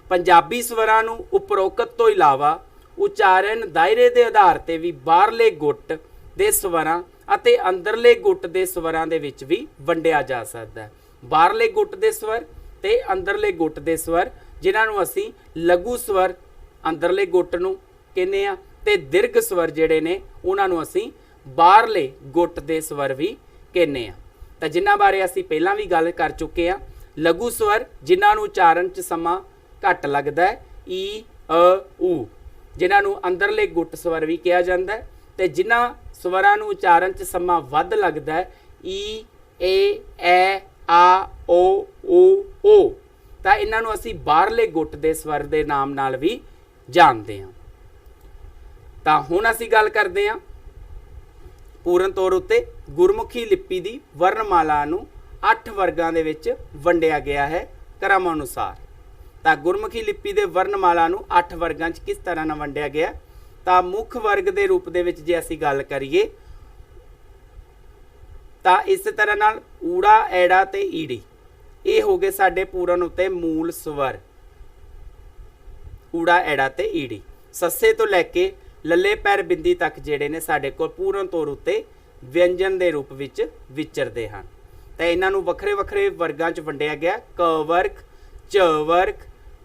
ਪੰਜਾਬੀ ਸਵਰਾਂ ਨੂੰ ਉਪਰੋਕਤ ਤੋਂ ਇਲਾਵਾ ਉਚਾਰਨ ਦਾਇਰੇ ਦੇ ਆਧਾਰ ਤੇ ਵੀ ਬਾਹਰਲੇ ਗੁੱਟ ਦੇ ਸਵਰਾਂ ਅਤੇ ਅੰਦਰਲੇ ਗੁੱਟ ਦੇ ਸਵਰਾਂ ਦੇ ਵਿੱਚ ਵੀ ਵੰਡਿਆ ਜਾ ਸਕਦਾ ਹੈ। ਬਾਹਰਲੇ ਗੁੱਟ ਦੇ ਸਵਰ ਤੇ ਅੰਦਰਲੇ ਗੁੱਟ ਦੇ ਸਵਰ, ਜਿਨ੍ਹਾਂ ਨੂੰ ਅਸੀਂ ਲਘੂ ਸਵਰ ਅੰਦਰਲੇ ਗੁੱਟ ਨੂੰ ਕਹਿੰਦੇ ਆ, ਤੇ ਦੀਰਘ ਸਵਰ ਜਿਹੜੇ ਨੇ ਉਹਨਾਂ ਨੂੰ ਅਸੀਂ ਬਾਹਰਲੇ ਗੁੱਟ ਦੇ ਸਵਰ ਵੀ ਕਹਿੰਦੇ ਆ। ਤਾਂ ਜਿਨ੍ਹਾਂ ਬਾਰੇ ਅਸੀਂ ਪਹਿਲਾਂ ਵੀ ਗੱਲ ਕਰ ਚੁੱਕੇ ਆ। ਲਘੂ ਸਵਰ ਜਿਨ੍ਹਾਂ ਨੂੰ ਉਚਾਰਨ 'ਚ ਸਮਾਂ ਘੱਟ ਲੱਗਦਾ ਹੈ, ਈ, ਊ, ਜਿਨ੍ਹਾਂ ਨੂੰ ਅੰਦਰਲੇ ਗੁੱਟ ਸਵਰ ਵੀ ਕਿਹਾ ਜਾਂਦਾ ਹੈ, ਤੇ ਜਿਨ੍ਹਾਂ ਸਵਰਾਂ ਨੂੰ ਉਚਾਰਨ 'ਚ ਸਮਾਂ ਵੱਧ ਲੱਗਦਾ ਹੈ, ਈ, ਏ, ਐ, ਆ, ਓ, ਓ, ਤਾਂ ਇਹਨਾਂ ਨੂੰ ਅਸੀਂ ਬਾਹਰਲੇ ਗੁੱਟ ਦੇ ਸਵਰ ਦੇ ਨਾਮ ਨਾਲ ਵੀ ਜਾਣਦੇ ਹਾਂ। ਤਾਂ ਹੁਣ ਅਸੀਂ ਗੱਲ ਕਰਦੇ ਹਾਂ ਪੂਰਨ ਤੌਰ ਉੱਤੇ ਗੁਰਮੁਖੀ ਲਿਪੀ ਦੀ ਵਰਣਮਾਲਾ ਨੂੰ 8 ਵਰਗਾਂ ਦੇ ਵਿੱਚ ਵੰਡਿਆ ਗਿਆ ਹੈ ਕ੍ਰਮ ਅਨੁਸਾਰ। ਤਾਂ ਗੁਰਮੁਖੀ ਲਿਪੀ ਦੇ ਵਰਣਮਾਲਾ ਨੂੰ 8 ਵਰਗਾਂ 'ਚ ਕਿਸ ਤਰ੍ਹਾਂ ਨਾਲ ਵੰਡਿਆ ਗਿਆ? ਤਾਂ ਮੁੱਖ ਵਰਗ ਦੇ ਰੂਪ ਦੇ ਵਿੱਚ ਜੇ ਅਸੀਂ ਗੱਲ ਕਰੀਏ ਤਾਂ ਇਸ ਤਰ੍ਹਾਂ ਨਾਲ ਊੜਾ, ਐੜਾ ਤੇ ਈੜੀ ਇਹ ਹੋ ਗਏ ਸਾਡੇ ਪੂਰਨ ਉੱਤੇ ਮੂਲ ਸਵਰ, ਊੜਾ, ਐੜਾ ਤੇ ਈੜੀ। ਸੱਸੇ ਤੋਂ ਲੈ ਕੇ ਲੱਲੇ ਪੈਰ ਬਿੰਦੀ ਤੱਕ ਜਿਹੜੇ ਨੇ ਸਾਡੇ ਕੋਲ ਪੂਰਨ ਤੌਰ ਉੱਤੇ ਵਿਅੰਜਨ ਦੇ ਰੂਪ ਵਿੱਚ ਵਿਚਰਦੇ ਹਨ। ਤਾਂ ਇਹਨਾਂ ਨੂੰ ਵੱਖਰੇ ਵੱਖਰੇ ਵਰਗਾਂ 'ਚ ਵੰਡਿਆ ਗਿਆ। ਕ ਵਰਗ, ਚ ਵਰਗ,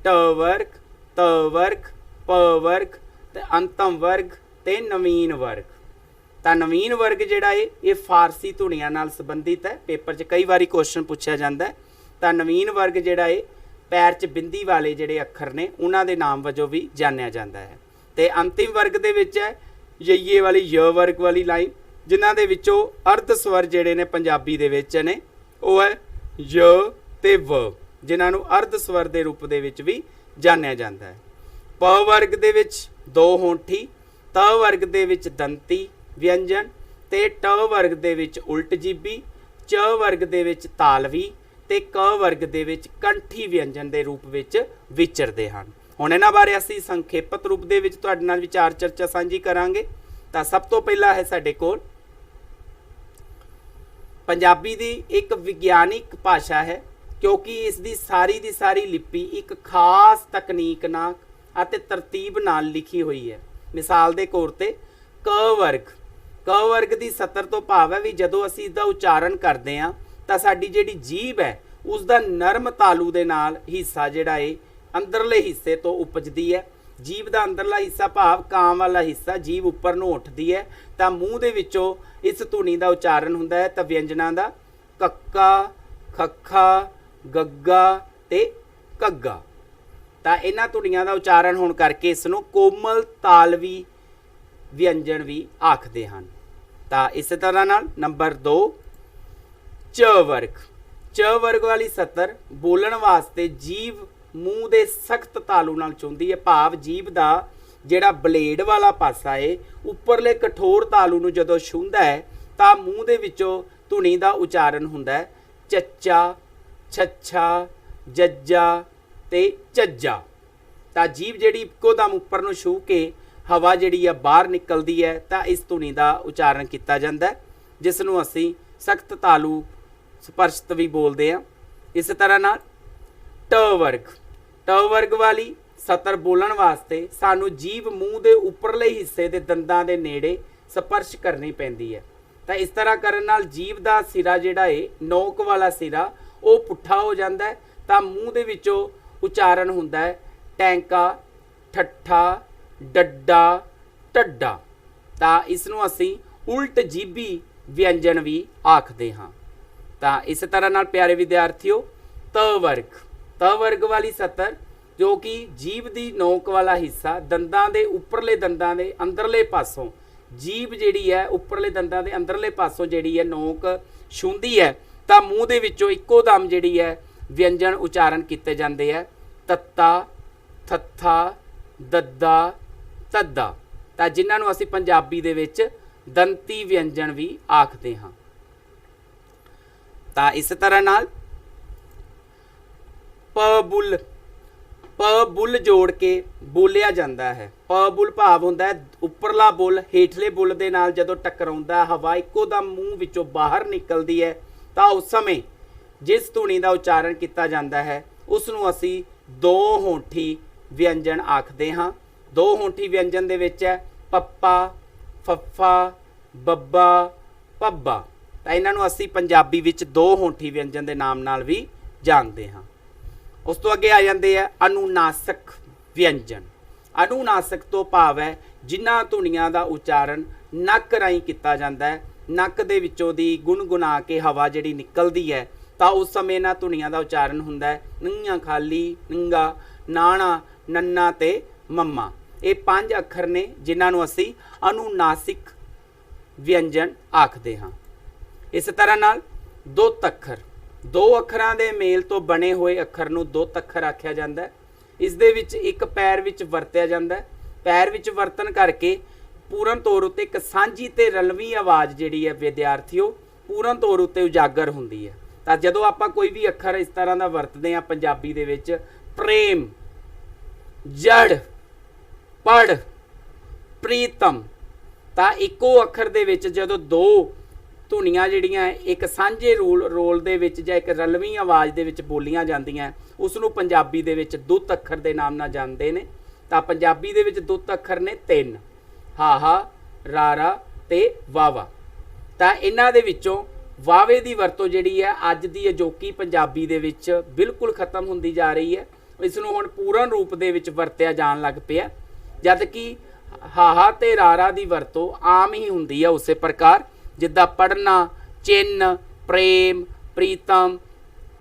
ਟ ਵਰਗ, ਤ ਵਰਗ, ਪ ਵਰਗ ਤੇ ਅੰਤਮ ਵਰਗ ਤੇ ਨਵੀਨ ਵਰਗ। ਤਾਂ ਨਵੀਨ ਵਰਗ ਜਿਹੜਾ ਇਹ ਫਾਰਸੀ ਧੁਨੀਆਂ ਨਾਲ ਸੰਬੰਧਿਤ ਹੈ। ਪੇਪਰ 'ਚ ਕਈ ਵਾਰੀ ਕੁਐਸਚਨ ਪੁੱਛਿਆ ਜਾਂਦਾ ਹੈ। ਤਾਂ ਨਵੀਨ ਵਰਗ ਜਿਹੜਾ ਪੈਰ 'ਚ ਬਿੰਦੀ ਵਾਲੇ ਜਿਹੜੇ ਅੱਖਰ ਨੇ ਉਹਨਾਂ ਦੇ ਨਾਮ ਵਜੋਂ ਵੀ ਜਾਣਿਆ ਜਾਂਦਾ ਹੈ। ਤੇ ਅੰਤਿਮ ਵਰਗ ਦੇ ਵਿੱਚ ਹੈ ਯਈਏ ਵਾਲੀ य ਵਰਗ ਵਾਲੀ ਲਾਈਨ, ਜਿਨ੍ਹਾਂ ਦੇ ਵਿੱਚੋਂ ਅਰਧ ਸਵਰ ਜਿਹੜੇ ਨੇ ਪੰਜਾਬੀ ਦੇ ਵਿੱਚ ਨੇ ਉਹ ਹੈ य ਤੇ ਵ, ਜਿਨ੍ਹਾਂ ਨੂੰ ਅਰਧ ਸਵਰ ਦੇ ਰੂਪ ਦੇ ਵਿੱਚ ਵੀ ਜਾਣਿਆ ਜਾਂਦਾ ਹੈ। ਪ ਵਰਗ ਦੇ ਵਿੱਚ ਦੋ ਹੋਂਠੀ, ਤ ਵਰਗ ਦੇ ਵਿੱਚ ਦੰਤੀ ਵਿਅੰਜਨ ਤੇ ਟ ਵਰਗ ਦੇ ਵਿੱਚ ਉਲਟ ਜੀਬੀ, ਚ ਵਰਗ ਦੇ ਵਿੱਚ ਤਾਲਵੀ ਤੇ ਕ ਵਰਗ ਦੇ ਵਿੱਚ ਕੰਠੀ ਵਿਅੰਜਨ ਦੇ ਰੂਪ ਵਿੱਚ ਵਿਚਰਦੇ ਹਨ। ਹੁਣ ਇਹਨਾਂ ਬਾਰੇ ਅਸੀਂ ਸੰਖੇਪਤ ਰੂਪ ਦੇ ਵਿੱਚ ਤੁਹਾਡੇ ਨਾਲ ਵਿਚਾਰ ਚਰਚਾ ਸਾਂਝੀ ਕਰਾਂਗੇ। ਤਾਂ ਸਭ ਤੋਂ ਪਹਿਲਾਂ ਹੈ ਸਾਡੇ ਕੋਲ ਪੰਜਾਬੀ ਦੀ ਇੱਕ ਵਿਗਿਆਨਿਕ ਭਾਸ਼ਾ ਹੈ, ਕਿਉਂਕਿ ਇਸ ਦੀ ਸਾਰੀ ਲਿਪੀ ਇੱਕ ਖਾਸ ਤਕਨੀਕ ਨਾਲ ਅਤੇ ਤਰਤੀਬ ਨਾਲ ਲਿਖੀ ਹੋਈ ਹੈ। ਮਿਸਾਲ ਦੇ ਤੌਰ ਤੇ ਕ ਵਰਗ ਦੀ ਸਤਰ ਤੋਂ ਭਾਵ ਹੈ ਵੀ ਜਦੋਂ ਅਸੀਂ ਇਸਦਾ ਉਚਾਰਨ ਕਰਦੇ ਹਾਂ ਤਾਂ ਸਾਡੀ ਜਿਹੜੀ ਜੀਭ ਹੈ ਉਸ ਦਾ ਨਰਮ ਤਾਲੂ ਦੇ ਨਾਲ ਹਿੱਸਾ ਜਿਹੜਾ ਅੰਦਰਲੇ ਹਿੱਸੇ ਤੋਂ ਉਪਜਦੀ ਹੈ। ਜੀਭ ਦਾ ਅੰਦਰਲਾ ਹਿੱਸਾ ਭਾਵ ਕਾਂ ਵਾਲਾ ਹਿੱਸਾ ਜੀਭ ਉੱਪਰ ਨੂੰ ਉੱਠਦੀ ਹੈ ਤਾਂ ਮੂੰਹ ਦੇ ਵਿੱਚੋਂ ਇਸ ਧੁਨੀ ਦਾ ਉਚਾਰਨ ਹੁੰਦਾ ਹੈ। ਤਾਂ ਵਿਅੰਜਨਾਂ ਦਾ ਕੱਕਾ, ਖੱਖਾ, ਗੱਗਾ ਤੇ ਘੱਗਾ। ਤਾਂ ਇਹਨਾਂ ਧੁਨੀਆਂ ਦਾ ਉਚਾਰਨ ਹੋਣ ਕਰਕੇ ਇਸ ਨੂੰ ਕੋਮਲ ਤਾਲਵੀ ਵਿਅੰਜਨ ਵੀ ਆਖਦੇ ਹਨ। ਤਾਂ ਇਸੇ ਤਰ੍ਹਾਂ ਨਾਲ ਨੰਬਰ 2 ਚ ਵਰਗ ਵਾਲੀ ਸਤਰ ਬੋਲਣ ਵਾਸਤੇ ਜੀਭ ਮੂੰਹ ਦੇ ਸਖਤ ਤਾਲੂ ਨਾਲ ਚੁੰਦੀ ਹੈ, ਭਾਵ ਜੀਭ ਦਾ ਜਿਹੜਾ ਬਲੇਡ ਵਾਲਾ ਪਾਸਾ ਹੈ ਉੱਪਰਲੇ ਕਠੋਰ ਤਾਲੂ ਨੂੰ ਜਦੋਂ ਛੂੰਹਦਾ ਹੈ ਤਾਂ ਮੂੰਹ ਦੇ ਵਿੱਚੋਂ ਧੁਨੀ ਦਾ ਉਚਾਰਨ ਹੁੰਦਾ ਹੈ ਚੱਚਾ, ਛੱਛਾ, ਜੱਜਾ ਤੇ ਝੱਜਾ। ਤਾਂ ਜੀਭ ਜਿਹੜੀ ਇੱਕੋ ਦਮ ਉੱਪਰ ਨੂੰ ਛੂਹ ਕੇ ਹਵਾ ਜਿਹੜੀ ਆ ਬਾਹਰ ਨਿਕਲਦੀ ਹੈ ਤਾਂ ਇਸ ਧੁਨੀ ਦਾ ਉਚਾਰਨ ਕੀਤਾ ਜਾਂਦਾ ਹੈ, ਜਿਸ ਨੂੰ ਅਸੀਂ ਸਖਤ ਤਾਲੂ ਸਪਰਸ਼ਤ ਵੀ ਬੋਲਦੇ ਹਾਂ। ਇਸ ਤਰ੍ਹਾਂ ਨਾਲ ਟ ਵਰਗ ਵਾਲੀ ਸਤਰ ਬੋਲਣ ਵਾਸਤੇ ਸਾਨੂੰ ਜੀਭ ਮੂੰਹ ਦੇ ਉੱਪਰਲੇ ਹਿੱਸੇ ਦੇ ਦੰਦਾਂ ਦੇ ਨੇੜੇ ਸਪਰਸ਼ ਕਰਨੀ ਪੈਂਦੀ ਹੈ। ਤਾਂ ਇਸ ਤਰ੍ਹਾਂ ਕਰਨ ਨਾਲ ਜੀਭ ਦਾ ਸਿਰਾ ਜਿਹੜਾ ਨੋਕ ਵਾਲਾ ਸਿਰਾ ਉਹ ਪੁੱਠਾ ਹੋ ਜਾਂਦਾ ਹੈ ਤਾਂ ਮੂੰਹ ਦੇ ਵਿੱਚੋਂ ਉਚਾਰਨ ਹੁੰਦਾ ਹੈ ਟੈਂਕਾ, ਠੱਠਾ, ਡੱਡਾ, ਢੱਡਾ। ਤਾਂ ਇਸ ਨੂੰ ਅਸੀਂ ਉਲਟ ਜੀਭੀ ਵਿਅੰਜਨ ਵੀ ਆਖਦੇ ਹਾਂ। ਤਾਂ ਇਸ ਤਰ੍ਹਾਂ ਨਾਲ ਪਿਆਰੇ ਵਿਦਿਆਰਥੀਓ ਤ ਵਰਗ ਵਾਲੀ ਸਤਰ ਜੋ ਕਿ ਜੀਭ ਦੀ ਨੋਕ ਵਾਲਾ ਹਿੱਸਾ ਦੰਦਾਂ ਦੇ ਉੱਪਰਲੇ ਦੰਦਾਂ ਦੇ ਅੰਦਰਲੇ ਪਾਸੋਂ ਜੀਭ ਜਿਹੜੀ ਹੈ ਉੱਪਰਲੇ ਦੰਦਾਂ ਦੇ ਅੰਦਰਲੇ ਪਾਸੋਂ ਜਿਹੜੀ ਹੈ ਨੋਕ ਛੂੰਹਦੀ ਹੈ ਤਾਂ ਮੂੰਹ ਦੇ ਵਿੱਚੋਂ ਇੱਕੋ ਦਮ ਜਿਹੜੀ ਹੈ ਵਿਅੰਜਨ ਉਚਾਰਨ ਕੀਤੇ ਜਾਂਦੇ ਹੈ ਤੱਤਾ, ਥੱਥਾ, ਦੱਦਾ, ਤੱਦਾ। ਤਾਂ ਜਿਨ੍ਹਾਂ ਨੂੰ ਅਸੀਂ ਪੰਜਾਬੀ ਦੇ ਵਿੱਚ ਦੰਤੀ ਵਿਅੰਜਨ ਵੀ ਆਖਦੇ ਹਾਂ। ਤਾਂ ਇਸ ਤਰ੍ਹਾਂ ਨਾਲ ਪ ਬੁੱਲ ਜੋੜ ਕੇ ਬੋਲਿਆ ਜਾਂਦਾ ਹੈ। ਪ ਬੁੱਲ ਭਾਵ ਹੁੰਦਾ ਹੈ ਉੱਪਰਲਾ ਬੁੱਲ ਹੇਠਲੇ ਬੁੱਲ ਦੇ ਨਾਲ ਜਦੋਂ ਟਕਰਾਉਂਦਾ, ਹਵਾ ਇੱਕੋ ਦਮ ਮੂੰਹ ਵਿੱਚੋਂ ਬਾਹਰ ਨਿਕਲਦੀ ਹੈ, ਤਾਂ ਉਸ ਸਮੇਂ ਜਿਸ ਧੁਨੀ ਦਾ ਉਚਾਰਨ ਕੀਤਾ ਜਾਂਦਾ ਹੈ ਉਸ ਨੂੰ ਅਸੀਂ ਦੋ ਹੋਂਠੀ ਵਿਅੰਜਨ ਆਖਦੇ ਹਾਂ। ਦੋ ਹੋਂਠੀ ਵਿਅੰਜਨ ਦੇ ਵਿੱਚ ਹੈ ਪੱਪਾ, ਫੱਫਾ, ਬੱਬਾ, ਪੱਬਾ। ਤਾਂ ਇਹਨਾਂ ਨੂੰ ਅਸੀਂ ਪੰਜਾਬੀ ਵਿੱਚ ਦੋ ਹੋਂਠੀ ਵਿਅੰਜਨ ਦੇ ਨਾਮ ਨਾਲ ਵੀ ਜਾਣਦੇ ਹਾਂ। ਉਸ ਤੋਂ ਅੱਗੇ ਆ ਜਾਂਦੇ ਆ ਅਨੁਨਾਸਕ ਵਿਅੰਜਨ। ਅਨੁਨਾਸਕ ਤੋਂ ਭਾਵ ਹੈ ਜਿਨ੍ਹਾਂ ਧੁਨੀਆਂ ਦਾ ਉਚਾਰਨ ਨੱਕ ਰਾਹੀਂ ਕੀਤਾ ਜਾਂਦਾ ਹੈ। ਨੱਕ ਦੇ ਵਿੱਚੋਂ ਦੀ ਗੁਣਗੁਣਾ ਕੇ ਹਵਾ ਜਿਹੜੀ ਨਿਕਲਦੀ ਹੈ, ਤਾਂ ਉਸ ਸਮੇਂ ਇਹਨਾਂ ਧੁਨੀਆਂ ਦਾ ਉਚਾਰਨ ਹੁੰਦਾ ਹੈ ਨੰਗਾ, ਖਾਲੀ, ਨੰਗਾ, ਨਾਣਾ, ਨੰਨਾ ਤੇ ਮੰਮਾ। ਇਹ 5 ਅੱਖਰ ਨੇ ਜਿਨ੍ਹਾਂ ਨੂੰ ਅਸੀਂ ਅਨੁਨਾਸਿਕ ਵਿਅੰਜਨ ਆਖਦੇ ਹਾਂ। ਇਸ ਤਰ੍ਹਾਂ ਨਾਲ ਦੁੱਤ ਅੱਖਰ, ਦੋ ਅੱਖਰਾਂ ਦੇ ਮੇਲ ਤੋਂ ਬਣੇ ਹੋਏ ਅੱਖਰ ਨੂੰ ਦੁੱਤ ਅੱਖਰ ਆਖਿਆ ਜਾਂਦਾ ਹੈ। ਇਸ ਦੇ ਵਿੱਚ ਇੱਕ ਪੈਰ ਵਿੱਚ ਵਰਤਿਆ ਜਾਂਦਾ ਹੈ। ਪੈਰ ਵਿੱਚ ਵਰਤਣ ਕਰਕੇ ਪੂਰਨ ਤੌਰ ਉੱਤੇ ਇੱਕ ਸਾਂਝੀ ਤੇ ਰਲਵੀਂ ਆਵਾਜ਼ ਜਿਹੜੀ ਹੈ ਵਿਦਿਆਰਥੀਓ ਪੂਰਨ ਤੌਰ ਉੱਤੇ ਉਜਾਗਰ ਹੁੰਦੀ ਹੈ। ਤਾਂ ਜਦੋਂ ਆਪਾਂ ਕੋਈ ਵੀ ਅੱਖਰ ਇਸ ਤਰ੍ਹਾਂ ਦਾ ਵਰਤਦੇ ਹਾਂ ਪੰਜਾਬੀ ਦੇ ਵਿੱਚ, ਪ੍ਰੇਮ, ਜੜ, ਪੜ, ਪ੍ਰੀਤਮ, ਤਾਂ ਇੱਕੋ ਅੱਖਰ ਦੇ ਵਿੱਚ ਜਦੋਂ ਦੋ ਧੁਨੀਆਂ ਜਿਹੜੀਆਂ ਇੱਕ ਸਾਂਝੇ ਰੋਲ ਦੇ ਵਿੱਚ ਜਾਂ ਇੱਕ ਰਲਵੀਂ ਆਵਾਜ਼ ਦੇ ਵਿੱਚ ਬੋਲੀਆਂ ਜਾਂਦੀਆਂ, ਉਸ ਨੂੰ ਪੰਜਾਬੀ ਦੇ ਵਿੱਚ ਦੁੱਤ ਅੱਖਰ ਦੇ ਨਾਮ ਨਾਲ ਜਾਣਦੇ ਨੇ। ਤਾਂ ਪੰਜਾਬੀ ਦੇ ਵਿੱਚ ਦੁੱਤ ਅੱਖਰ ਨੇ 3, ਹਾਹਾ, ਰਾਰਾ ਤੇ ਵਾਵਾ। ਤਾਂ ਇਹਨਾਂ ਦੇ ਵਿੱਚੋਂ ਵਾਵੇ ਦੀ ਵਰਤੋਂ ਜਿਹੜੀ ਹੈ ਅੱਜ ਦੀ ਅਜੋਕੀ ਪੰਜਾਬੀ ਦੇ ਵਿੱਚ ਬਿਲਕੁਲ ਖਤਮ ਹੁੰਦੀ ਜਾ ਰਹੀ ਹੈ। ਇਸ ਨੂੰ ਹੁਣ ਪੂਰਨ ਰੂਪ ਦੇ ਵਿੱਚ ਵਰਤਿਆ ਜਾਣ ਲੱਗ ਪਿਆ, ਜਦ ਕਿ ਹਾਹਾ ਤੇ ਰਾਰਾ ਦੀ ਵਰਤੋਂ ਆਮ ਹੀ ਹੁੰਦੀ ਹੈ ਉਸੇ ਪ੍ਰਕਾਰ ਜਿੱਦਾਂ ਪੜ੍ਹਨਾ, ਚਿੰਨ, ਪ੍ਰੇਮ, ਪ੍ਰੀਤਮ,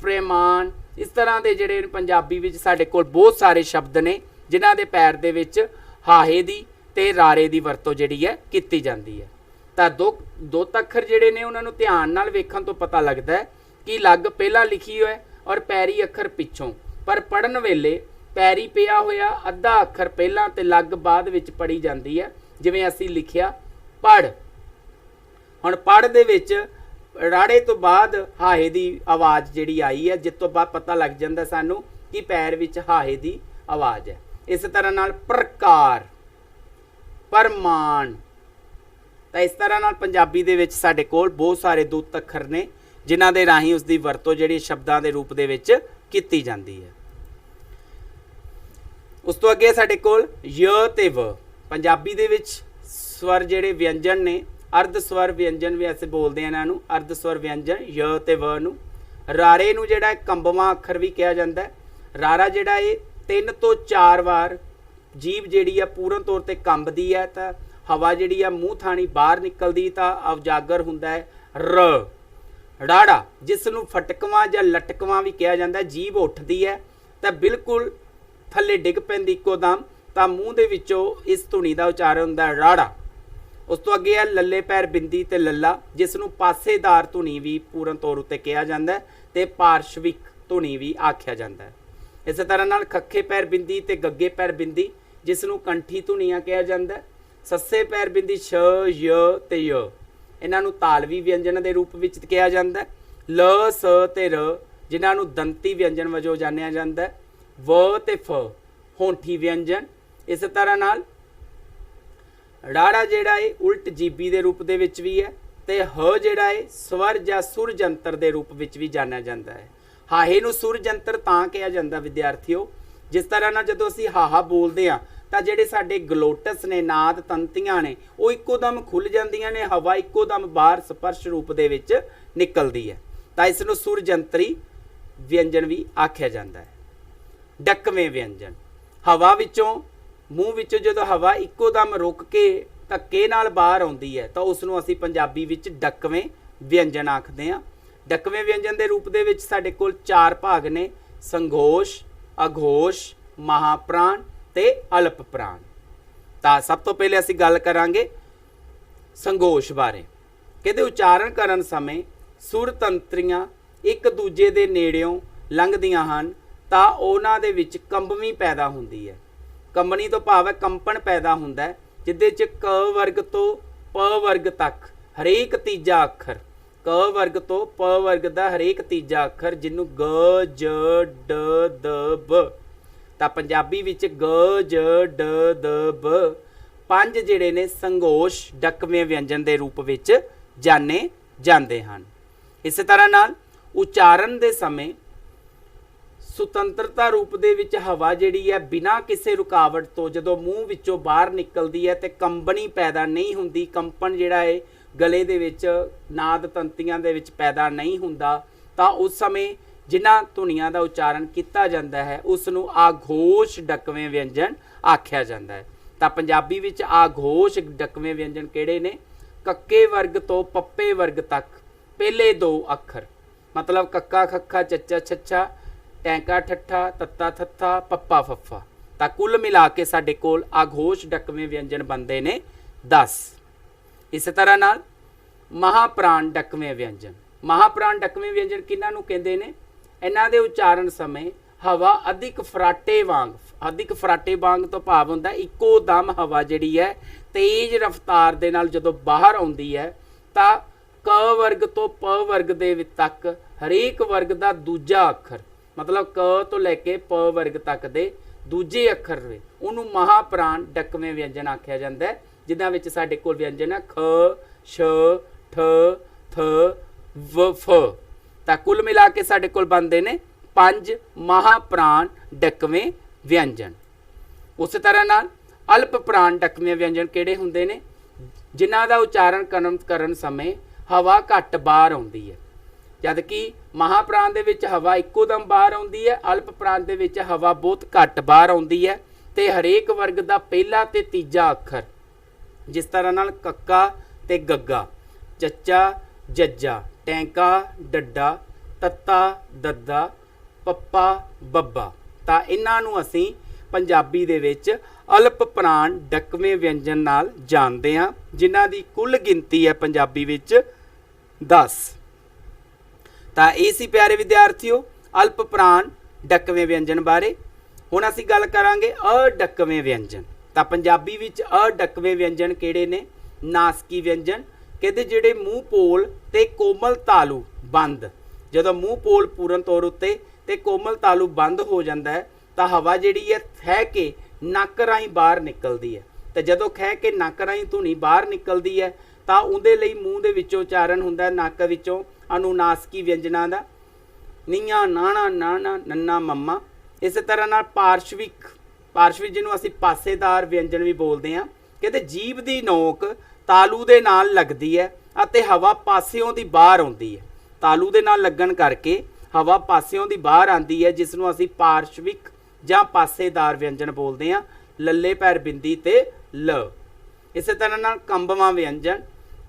ਪ੍ਰੇਮਾਨ। ਇਸ ਤਰ੍ਹਾਂ ਦੇ ਜਿਹੜੇ ਪੰਜਾਬੀ ਵਿੱਚ ਸਾਡੇ ਕੋਲ ਬਹੁਤ ਸਾਰੇ ਸ਼ਬਦ ਨੇ ਜਿਨ੍ਹਾਂ ਦੇ ਪੈਰ ਦੇ ਵਿੱਚ ਹਾਹੇ ਦੀ ਤੇ ਰਾਰੇ ਦੀ ਵਰਤੋਂ ਜਿਹੜੀ ਹੈ ਕੀਤੀ ਜਾਂਦੀ ਹੈ। ਤਾਂ ਦੋ ਅੱਖਰ ਜਿਹੜੇ ਨੇ ਉਹਨਾਂ ਨੂੰ ਧਿਆਨ ਨਾਲ ਵੇਖਣ ਤੋਂ ਪਤਾ ਲੱਗਦਾ ਹੈ ਕਿ ਲੱਗ ਪਹਿਲਾਂ ਲਿਖੀ ਹੋਇਆ ਔਰ ਪੈਰੀ ਅੱਖਰ ਪਿੱਛੋਂ, ਪਰ ਪੜ੍ਹਨ ਵੇਲੇ ਪੈਰੀ ਪਿਆ ਹੋਇਆ ਅੱਧਾ ਅੱਖਰ ਪਹਿਲਾਂ ਤੇ ਲੱਗ ਬਾਅਦ ਵਿੱਚ ਪੜ੍ਹੀ ਜਾਂਦੀ ਹੈ। ਜਿਵੇਂ ਅਸੀਂ ਲਿਖਿਆ ਪੜ੍ਹ, ਹੁਣ ਪੜ੍ਹ ਦੇ ਵਿੱਚ ਰਾੜੇ ਤੋਂ ਬਾਅਦ ਹਾਹੇ ਦੀ ਆਵਾਜ਼ ਜਿਹੜੀ ਆਈ ਹੈ, ਜਿਸ ਤੋਂ ਬਾਅਦ ਪਤਾ ਲੱਗ ਜਾਂਦਾ ਸਾਨੂੰ ਕਿ ਪੈਰ ਵਿੱਚ ਹਾਹੇ ਦੀ ਆਵਾਜ਼ ਹੈ। ਇਸ ਤਰ੍ਹਾਂ ਨਾਲ ਪ੍ਰਕਾਰ, ਪਰਮਾਨ। ਤਾਂ ਇਸ ਤਰ੍ਹਾਂ ਨਾਲ ਪੰਜਾਬੀ ਦੇ ਵਿੱਚ ਸਾਡੇ ਕੋਲ ਬਹੁਤ ਸਾਰੇ ਦੁੱਤ ਅੱਖਰ ਨੇ ਜਿਨ੍ਹਾਂ ਦੇ ਰਾਹੀਂ ਉਸ ਦੀ ਵਰਤੋਂ ਜਿਹੜੀ ਸ਼ਬਦਾਂ ਦੇ ਰੂਪ ਦੇ ਵਿੱਚ ਕੀਤੀ ਜਾਂਦੀ ਹੈ। ਉਸ ਤੋਂ ਅੱਗੇ ਸਾਡੇ ਕੋਲ ਯ ਤੇ ਵ। ਪੰਜਾਬੀ ਦੇ ਵਿੱਚ ਸਵਰ ਜਿਹੜੇ ਵਿਅੰਜਨ ਨੇ, ਅਰਧ ਸਵਰ ਵਿਅੰਜਨ ਵੀ ਅਸੀਂ ਬੋਲਦੇ ਹਾਂ ਇਹਨਾਂ ਨੂੰ, ਅਰਧ ਸਵਰ ਵਿਅੰਜਨ ਯ ਤੇ ਵ ਨੂੰ। ਰਾਰੇ ਨੂੰ ਜਿਹੜਾ ਕੰਬਵਾਂ ਅੱਖਰ ਵੀ ਕਿਹਾ ਜਾਂਦਾ ਹੈ। ਰਾਰਾ ਜਿਹੜਾ ਇਹ 3 ਤੋਂ 4 ਵਾਰ ਜੀਭ ਜਿਹੜੀ ਆ ਪੂਰਨ ਤੌਰ ਤੇ ਕੰਬਦੀ ਹੈ, ਤਾਂ ਹਵਾ ਜਿਹੜੀ ਆ ਮੂੰਹ ਥਾਣੀ ਬਾਹਰ ਨਿਕਲਦੀ ਤਾਂ ਉਜਾਗਰ ਹੁੰਦਾ ਹੈ ਰ। ਰਾੜਾ ਜਿਸ ਨੂੰ ਫਟਕਵਾਂ ਜਾਂ ਲਟਕਵਾਂ ਵੀ ਕਿਹਾ ਜਾਂਦਾ, ਜੀਭ ਉੱਠਦੀ ਹੈ ਤਾਂ ਬਿਲਕੁਲ ਥੱਲੇ ਡਿੱਗ ਪੈਂਦੀ ਇੱਕੋ ਦਮ, ਤਾਂ ਮੂੰਹ ਦੇ ਵਿੱਚੋਂ ਇਸ ਧੁਨੀ ਦਾ ਉਚਾਰਨ ਹੁੰਦਾ ਰਾੜਾ। ਉਸ ਤੋਂ ਅੱਗੇ ਹੈ ਲੱਲੇ ਪੈਰ ਬਿੰਦੀ ਤੇ ਲੱਲਾ, ਜਿਸ ਨੂੰ ਪਾਸੇਦਾਰ ਧੁਨੀ ਵੀ ਪੂਰਨ ਤੌਰ ਉੱਤੇ ਕਿਹਾ ਜਾਂਦਾ ਤੇ ਪਾਰਸ਼ਵਿਕ ਧੁਨੀ ਵੀ ਆਖਿਆ ਜਾਂਦਾ ਹੈ। ਇਸੇ ਤਰ੍ਹਾਂ ਨਾਲ ਖੱਖੇ ਪੈਰ ਬਿੰਦੀ ਤੇ ਗੱਗੇ ਪੈਰ ਬਿੰਦੀ, ਜਿਸ ਨੂੰ ਕੰਠੀ ਧੁਨੀਆਂ ਕਿਹਾ ਜਾਂਦਾ। ਸੱਸੇ ਪੈਰ ਬਿੰਦੀ ਸ਼, ਯ ਤੇ ਯ, ਇਹਨਾਂ ਨੂੰ ਤਾਲਵੀ ਵਿਅੰਜਨ ਦੇ ਰੂਪ ਵਿੱਚ ਕਿਹਾ ਜਾਂਦਾ। ਲ, ਸ ਤੇ ਰ, ਜਿਨ੍ਹਾਂ ਨੂੰ ਦੰਤੀ ਵਿਅੰਜਨ ਵਜੋਂ ਜਾਣਿਆ ਜਾਂਦਾ। ਵ ਤੇ ਫ, ਹੋਂਠੀ ਵਿਅੰਜਨ। ਇਸੇ ਤਰ੍ਹਾਂ ਨਾਲ ਰਾੜਾ ਜਿਹੜਾ ਹੈ ਉਲਟ ਜੀਬੀ ਦੇ ਰੂਪ ਦੇ ਵਿੱਚ ਵੀ ਹੈ, ਤੇ ਹ ਜਿਹੜਾ ਹੈ ਸਵਰ ਜਾਂ ਸੁਰ ਜੰਤਰ ਦੇ ਰੂਪ ਵਿੱਚ ਵੀ ਜਾਣਿਆ ਜਾਂਦਾ ਹੈ। ਹਾਹੇ ਨੂੰ ਸੁਰ ਜੰਤਰ ਤਾਂ ਕਿਹਾ ਜਾਂਦਾ ਵਿਦਿਆਰਥੀਓ, ਜਿਸ ਤਰ੍ਹਾਂ ਨਾਲ ਜਦੋਂ ਅਸੀਂ ਹਾਹਾ ਬੋਲਦੇ ਹਾਂ ਤਾਂ ਜਿਹੜੇ ਸਾਡੇ ਗਲੋਟਸ ਨੇ, ਨਾਦ ਤੰਤੀਆਂ ਨੇ, ਉਹ ਇੱਕੋ ਦਮ ਖੁੱਲ ਜਾਂਦੀਆਂ ਨੇ, ਹਵਾ ਇੱਕੋ ਦਮ ਬਾਹਰ ਸਪਰਸ਼ ਰੂਪ ਦੇ ਵਿੱਚ ਨਿਕਲਦੀ ਹੈ, ਤਾਂ ਇਸ ਨੂੰ ਸੁਰ ਜੰਤਰੀ ਵਿਅੰਜਨ ਵੀ ਆਖਿਆ ਜਾਂਦਾ ਹੈ। ਡੱਕਵੇਂ ਵਿਅੰਜਨ, ਹਵਾ ਵਿੱਚੋਂ ਮੂੰਹ ਵਿੱਚੋਂ ਜਦੋਂ ਹਵਾ ਇੱਕੋ ਦਮ ਰੁਕ ਕੇ ਧੱਕੇ ਨਾਲ ਬਾਹਰ ਆਉਂਦੀ ਹੈ ਤਾਂ ਉਸ ਨੂੰ ਅਸੀਂ ਪੰਜਾਬੀ ਵਿੱਚ ਡੱਕਵੇਂ ਵਿਅੰਜਨ ਆਖਦੇ ਹਾਂ। ਡੱਕਵੇਂ ਵਿਅੰਜਨ ਦੇ ਰੂਪ ਦੇ ਵਿੱਚ ਸਾਡੇ ਕੋਲ 4 ਭਾਗ ਨੇ, ਸੰਘੋਸ਼, ਅਘੋਸ਼, ਮਹਾਪ੍ਰਾਣ ਤੇ ਅਲਪ ਪ੍ਰਾਣ। ਤਾਂ ਸਭ ਤੋਂ ਪਹਿਲੇ ਅਸੀਂ ਗੱਲ ਕਰਾਂਗੇ ਸੰਘੋਸ਼ ਬਾਰੇ। ਕਹਿੰਦੇ ਉਚਾਰਨ ਕਰਨ ਸਮੇਂ ਸੁਰ ਤੰਤਰੀਆਂ ਇੱਕ ਦੂਜੇ ਦੇ ਨੇੜਿਓਂ ਲੰਘਦੀਆਂ ਹਨ ਤਾਂ ਉਹਨਾਂ ਦੇ ਵਿੱਚ ਕੰਬਣੀ ਪੈਦਾ ਹੁੰਦੀ ਹੈ। ਕੰਬਣੀ ਤੋਂ ਭਾਵ ਹੈ ਕੰਪਨ ਪੈਦਾ ਹੁੰਦਾ ਹੈ, ਜਿਹਦੇ 'ਚ ਕ ਵਰਗ ਤੋਂ ਪ ਵਰਗ ਤੱਕ ਹਰੇਕ ਤੀਜਾ ਅੱਖਰ, ਕ ਵਰਗ ਤੋਂ ਪ ਵਰਗ ਦਾ ਹਰੇਕ ਤੀਜਾ ਅੱਖਰ ਜਿਹਨੂੰ ਗ ਜ ਡ ਦ ਬ, ਤਾਂ ਪੰਜਾਬੀ ਵਿੱਚ ਗ ਜ ਡ ਦ ਬ ਪੰਜ ਜਿਹੜੇ ਨੇ ਸੰਘੋਸ਼ ਡਕਵੇਂ ਵਿਅੰਜਨ ਦੇ ਰੂਪ ਵਿੱਚ ਜਾਣੇ ਜਾਂਦੇ ਹਨ। ਇਸੇ ਤਰ੍ਹਾਂ ਨਾਲ ਉਚਾਰਨ ਦੇ ਸਮੇਂ ਸੁਤੰਤਰਤਾ ਰੂਪ ਦੇ ਵਿੱਚ ਹਵਾ ਜਿਹੜੀ ਹੈ ਬਿਨਾਂ ਕਿਸੇ ਰੁਕਾਵਟ ਤੋਂ ਜਦੋਂ ਮੂੰਹ ਵਿੱਚੋਂ ਬਾਹਰ ਨਿਕਲਦੀ ਹੈ ਤੇ ਕੰਬਣੀ ਪੈਦਾ ਨਹੀਂ ਹੁੰਦੀ, ਕੰਪਨ ਜਿਹੜਾ ਹੈ ਗਲੇ ਦੇ ਵਿੱਚ ਨਾਦ ਤੰਤੀਆਂ ਦੇ ਵਿੱਚ ਪੈਦਾ ਨਹੀਂ ਹੁੰਦਾ, ਤਾਂ ਉਸ ਸਮੇਂ ਜਿਨ੍ਹਾਂ ਧੁਨੀਆਂ ਦਾ ਉਚਾਰਨ ਕੀਤਾ ਜਾਂਦਾ ਹੈ ਉਸ ਨੂੰ ਆਘੋਸ਼ ਡਕਵੇਂ ਵਿਅੰਜਨ ਆਖਿਆ ਜਾਂਦਾ ਹੈ। ਤਾਂ ਪੰਜਾਬੀ ਵਿੱਚ ਆਘੋਸ਼ ਡਕਵੇਂ ਵਿਅੰਜਨ ਕਿਹੜੇ ਨੇ? ਕੱਕੇ ਵਰਗ ਤੋਂ ਪੱਪੇ ਵਰਗ ਤੱਕ ਪਹਿਲੇ ਦੋ ਅੱਖਰ, ਮਤਲਬ ਕੱਕਾ ਖੱਖਾ ਚੱਚਾ ਛੱਛਾ ਟੈਂਕਾ ਠੱਠਾ ਤੱਤਾ ਥੱਥਾ ਪੱਪਾ ਫੱਫਾ, ਤਾਂ ਕੁੱਲ ਮਿਲਾ ਕੇ ਸਾਡੇ ਕੋਲ ਆਘੋਸ਼ ਡਕਵੇਂ ਵਿਅੰਜਨ ਬਣਦੇ ਨੇ 10। ਇਸੇ ਤਰ੍ਹਾਂ ਨਾਲ ਮਹਾਪ੍ਰਾਣ ਡਕਵੇਂ ਵਿਅੰਜਨ, ਮਹਾਪ੍ਰਾਣ ਡਕਵੇਂ ਵਿਅੰਜਨ ਕਿਹਨਾਂ ਨੂੰ ਕਹਿੰਦੇ ਨੇ? ਇਹਨਾਂ ਦੇ ਉਚਾਰਨ ਸਮੇਂ ਹਵਾ ਅਧਿਕ ਫਰਾਟੇ ਵਾਂਗ ਤੋਂ ਭਾਵ ਹੁੰਦਾ ਇੱਕੋ ਦਮ ਹਵਾ ਜਿਹੜੀ ਹੈ ਤੇਜ਼ ਰਫ਼ਤਾਰ ਦੇ ਨਾਲ ਜਦੋਂ ਬਾਹਰ ਆਉਂਦੀ ਹੈ ਤਾਂ ਕ ਵਰਗ ਤੋਂ ਪ ਵਰਗ ਦੇ ਵਿੱਚ ਤੱਕ ਹਰੇਕ ਵਰਗ ਦਾ ਦੂਜਾ ਅੱਖਰ, ਮਤਲਬ ਕ ਤੋਂ ਲੈ ਕੇ ਪ ਵਰਗ ਤੱਕ ਦੇ ਦੂਜੇ ਅੱਖਰ ਵੇ ਉਹਨੂੰ ਮਹਾਪ੍ਰਾਣ ਡਕਵੇਂ ਵਿਅੰਜਨ ਆਖਿਆ ਜਾਂਦਾ ਹੈ, ਜਿਨ੍ਹਾਂ ਵਿੱਚ ਸਾਡੇ ਕੋਲ ਵਿਅੰਜਨ ਹੈ ਖ ਸ਼ ਠ ਥ ਵ ਫ। ਤਾਂ ਕੁੱਲ ਮਿਲਾ ਕੇ ਸਾਡੇ ਕੋਲ ਬਣਦੇ ਨੇ 5 ਮਹਾਪ੍ਰਾਣ ਡਕਵੇਂ ਵਿਅੰਜਨ। ਉਸੇ ਤਰ੍ਹਾਂ ਨਾਲ ਅਲਪ ਪ੍ਰਾਣ ਡਕਵੇਂ ਵਿਅੰਜਨ ਕਿਹੜੇ ਹੁੰਦੇ ਨੇ? ਜਿਨ੍ਹਾਂ ਦਾ ਉਚਾਰਨ ਕਰਨ ਸਮੇਂ ਹਵਾ ਘੱਟ ਬਾਹਰ ਆਉਂਦੀ ਹੈ, ਜਦ ਕਿ ਮਹਾਪ੍ਰਾਣ ਦੇ ਵਿੱਚ ਹਵਾ ਇੱਕੋ ਦਮ ਬਾਹਰ ਆਉਂਦੀ ਹੈ, ਅਲਪ ਪ੍ਰਾਣ ਦੇ ਵਿੱਚ ਹਵਾ ਬਹੁਤ ਘੱਟ ਬਾਹਰ ਆਉਂਦੀ ਹੈ, ਤੇ ਹਰੇਕ ਵਰਗ ਦਾ ਪਹਿਲਾ ਤੇ ਤੀਜਾ ਅੱਖਰ, ਜਿਸ ਤਰ੍ਹਾਂ ਨਾਲ ਕੱਕਾ ਤੇ ਗੱਗਾ, ਚੱਚਾ ਜੱਜਾ, ਟੈਂਕਾ ਡੱਡਾ, ਤੱਤਾ ਦੱਦਾ, ਪੱਪਾ ਬੱਬਾ, ਤਾਂ ਇਹਨਾਂ ਨੂੰ ਅਸੀਂ ਪੰਜਾਬੀ ਦੇ ਵਿੱਚ ਅਲਪ ਪ੍ਰਾਣ ਡਕਵੇਂ ਵਿਅੰਜਨ ਨਾਲ ਜਾਣਦੇ ਹਾਂ, ਜਿਨ੍ਹਾਂ ਦੀ ਕੁੱਲ ਗਿਣਤੀ ਹੈ ਪੰਜਾਬੀ ਵਿੱਚ 10। ਤਾਂ ਇਹ ਸੀ ਪਿਆਰੇ ਵਿਦਿਆਰਥੀਓ ਅਲਪ ਪ੍ਰਾਣ ਡਕਵੇਂ ਵਿਅੰਜਨ ਬਾਰੇ। ਹੁਣ ਅਸੀਂ ਗੱਲ ਕਰਾਂਗੇ ਅਡਕਵੇਂ ਵਿਅੰਜਨ। ਤਾਂ ਪੰਜਾਬੀ ਵਿੱਚ ਅਡਕਵੇਂ ਵਿਅੰਜਨ ਕਿਹੜੇ ਨੇ? ਨਾਸਕੀ ਵਿਅੰਜਨ ਕਹਿੰਦੇ ਜਿਹੜੇ ਮੂੰਹ ਪੋਲ ਤੇ ਕੋਮਲ ਤਾਲੂ ਬੰਦ, ਜਦੋਂ ਮੂੰਹ ਪੋਲ ਪੂਰਨ ਤੌਰ ਉੱਤੇ ਤੇ ਕੋਮਲ ਤਾਲੂ ਬੰਦ ਹੋ ਜਾਂਦਾ ਹੈ ਤਾਂ ਹਵਾ ਜਿਹੜੀ ਹੈ ਖਹਿ ਕੇ ਨੱਕ ਰਾਹੀਂ ਬਾਹਰ ਨਿਕਲਦੀ ਹੈ, ਤੇ ਜਦੋਂ ਖਹਿ ਕੇ ਨੱਕ ਰਾਹੀਂ ਧੁਨੀ ਬਾਹਰ ਨਿਕਲਦੀ ਹੈ ਤਾਂ ਉਹਦੇ ਲਈ ਮੂੰਹ ਦੇ ਵਿੱਚੋਂ ਉਚਾਰਨ ਹੁੰਦਾ ਨੱਕ ਵਿੱਚੋਂ ਅਨੁਨਾਸਕੀ ਵਿਅੰਜਨਾਂ ਦਾ, ਨੀਆਂ ਨਾਣਾ ਨਾਣਾ ਨੰਨਾ ਮੰਮਾ। ਇਸੇ ਤਰ੍ਹਾਂ ਨਾਲ ਪਾਰਸ਼ਵਿਕ ਜਿਹਨੂੰ ਅਸੀਂ ਪਾਸੇਦਾਰ ਵਿਅੰਜਨ ਵੀ ਬੋਲਦੇ ਹਾਂ, ਕਹਿੰਦੇ ਜੀਭ ਦੀ ਨੋਕ ਤਾਲੂ ਦੇ ਨਾਲ ਲੱਗਦੀ ਹੈ ਅਤੇ ਹਵਾ ਪਾਸਿਓਂ ਦੀ ਬਾਹਰ ਆਉਂਦੀ ਹੈ, ਤਾਲੂ ਦੇ ਨਾਲ ਲੱਗਣ ਕਰਕੇ ਹਵਾ ਪਾਸਿਓਂ ਦੀ ਬਾਹਰ ਆਉਂਦੀ ਹੈ, ਜਿਸ ਨੂੰ ਅਸੀਂ ਪਾਰਸ਼ਵਿਕ ਜਾਂ ਪਾਸੇਦਾਰ ਵਿਅੰਜਨ ਬੋਲਦੇ ਹਾਂ, ਲੱਲੇ ਪੈਰ ਬਿੰਦੀ ਤੇ ਲ। ਇਸੇ ਤਰ੍ਹਾਂ ਨਾਲ ਕੰਬਵਾਂ ਵਿਅੰਜਨ,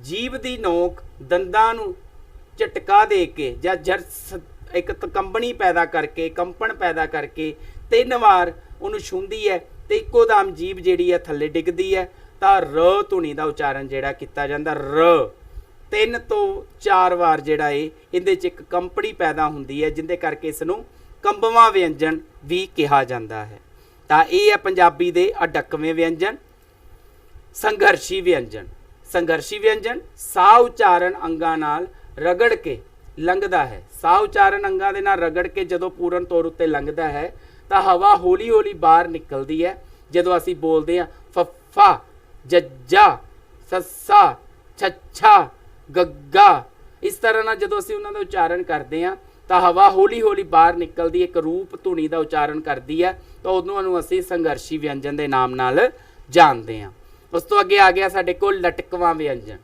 ਜੀਭ ਦੀ ਨੋਕ ਦੰਦਾਂ ਨੂੰ ਝਟਕਾ ਦੇ ਕੇ ਜਾਂ ਇੱਕ ਕੰਬਣੀ ਪੈਦਾ ਕਰਕੇ, ਕੰਪਨ ਪੈਦਾ ਕਰਕੇ 3 ਵਾਰ ਉਹਨੂੰ ਛੂੰਹਦੀ ਹੈ ਤੇ ਇੱਕੋ ਦਮ ਜੀਭ ਜਿਹੜੀ ਹੈ ਥੱਲੇ ਡਿੱਗਦੀ ਹੈ, ਤਾਂ ਰ ਧੁਨੀ ਦਾ ਉਚਾਰਨ ਜਿਹੜਾ ਕੀਤਾ ਜਾਂਦਾ ਰ। 3 ਤੋਂ 4 ਵਾਰ ਜਿਹੜਾ ਇਹਦੇ 'ਚ ਇੱਕ ਕੰਪਣੀ ਪੈਦਾ ਹੁੰਦੀ ਹੈ, ਜਿਹਦੇ ਕਰਕੇ ਇਸ ਨੂੰ ਕੰਬਵਾਂ ਵਿਅੰਜਨ ਵੀ ਕਿਹਾ ਜਾਂਦਾ ਹੈ। ਤਾਂ ਇਹ ਹੈ ਪੰਜਾਬੀ ਦੇ ਅਡਕਵੇਂ ਵਿਅੰਜਨ। ਸੰਘਰਸ਼ੀ ਵਿਅੰਜਨ, ਸੰਘਰਸ਼ੀ ਵਿਅੰਜਨ ਸਾਹ ਉਚਾਰਨ ਅੰਗਾਂ ਨਾਲ ਰਗੜ ਕੇ ਲੰਘਦਾ ਹੈ, ਸਾਹ ਉਚਾਰਨ ਅੰਗਾਂ ਦੇ ਨਾਲ ਰਗੜ ਕੇ ਜਦੋਂ ਪੂਰਨ ਤੌਰ ਉੱਤੇ ਲੰਘਦਾ ਹੈ ਤਾਂ ਹਵਾ ਹੌਲੀ ਹੌਲੀ ਬਾਹਰ ਨਿਕਲਦੀ ਹੈ। ਜਦੋਂ ਅਸੀਂ ਬੋਲਦੇ ਹਾਂ ਫੱਫਾ ਜੱਜਾ ਸੱਸਾ ਛੱਛਾ ਗੱਗਾ, ਇਸ ਤਰ੍ਹਾਂ ਨਾਲ ਜਦੋਂ ਅਸੀਂ ਉਹਨਾਂ ਦਾ ਉਚਾਰਨ ਕਰਦੇ ਹਾਂ ਤਾਂ ਹਵਾ ਹੌਲੀ ਹੌਲੀ ਬਾਹਰ ਨਿਕਲਦੀ ਇੱਕ ਰੂਪ ਧੁਨੀ ਦਾ ਉਚਾਰਨ ਕਰਦੀ ਹੈ, ਤਾਂ ਉਹਨਾਂ ਨੂੰ ਅਸੀਂ ਸੰਘਰਸ਼ੀ ਵਿਅੰਜਨ ਦੇ ਨਾਮ ਨਾਲ ਜਾਣਦੇ ਹਾਂ। ਉਸ ਤੋਂ ਅੱਗੇ ਆ ਗਿਆ ਸਾਡੇ ਕੋਲ ਲਟਕਵਾਂ ਵਿਅੰਜਨ।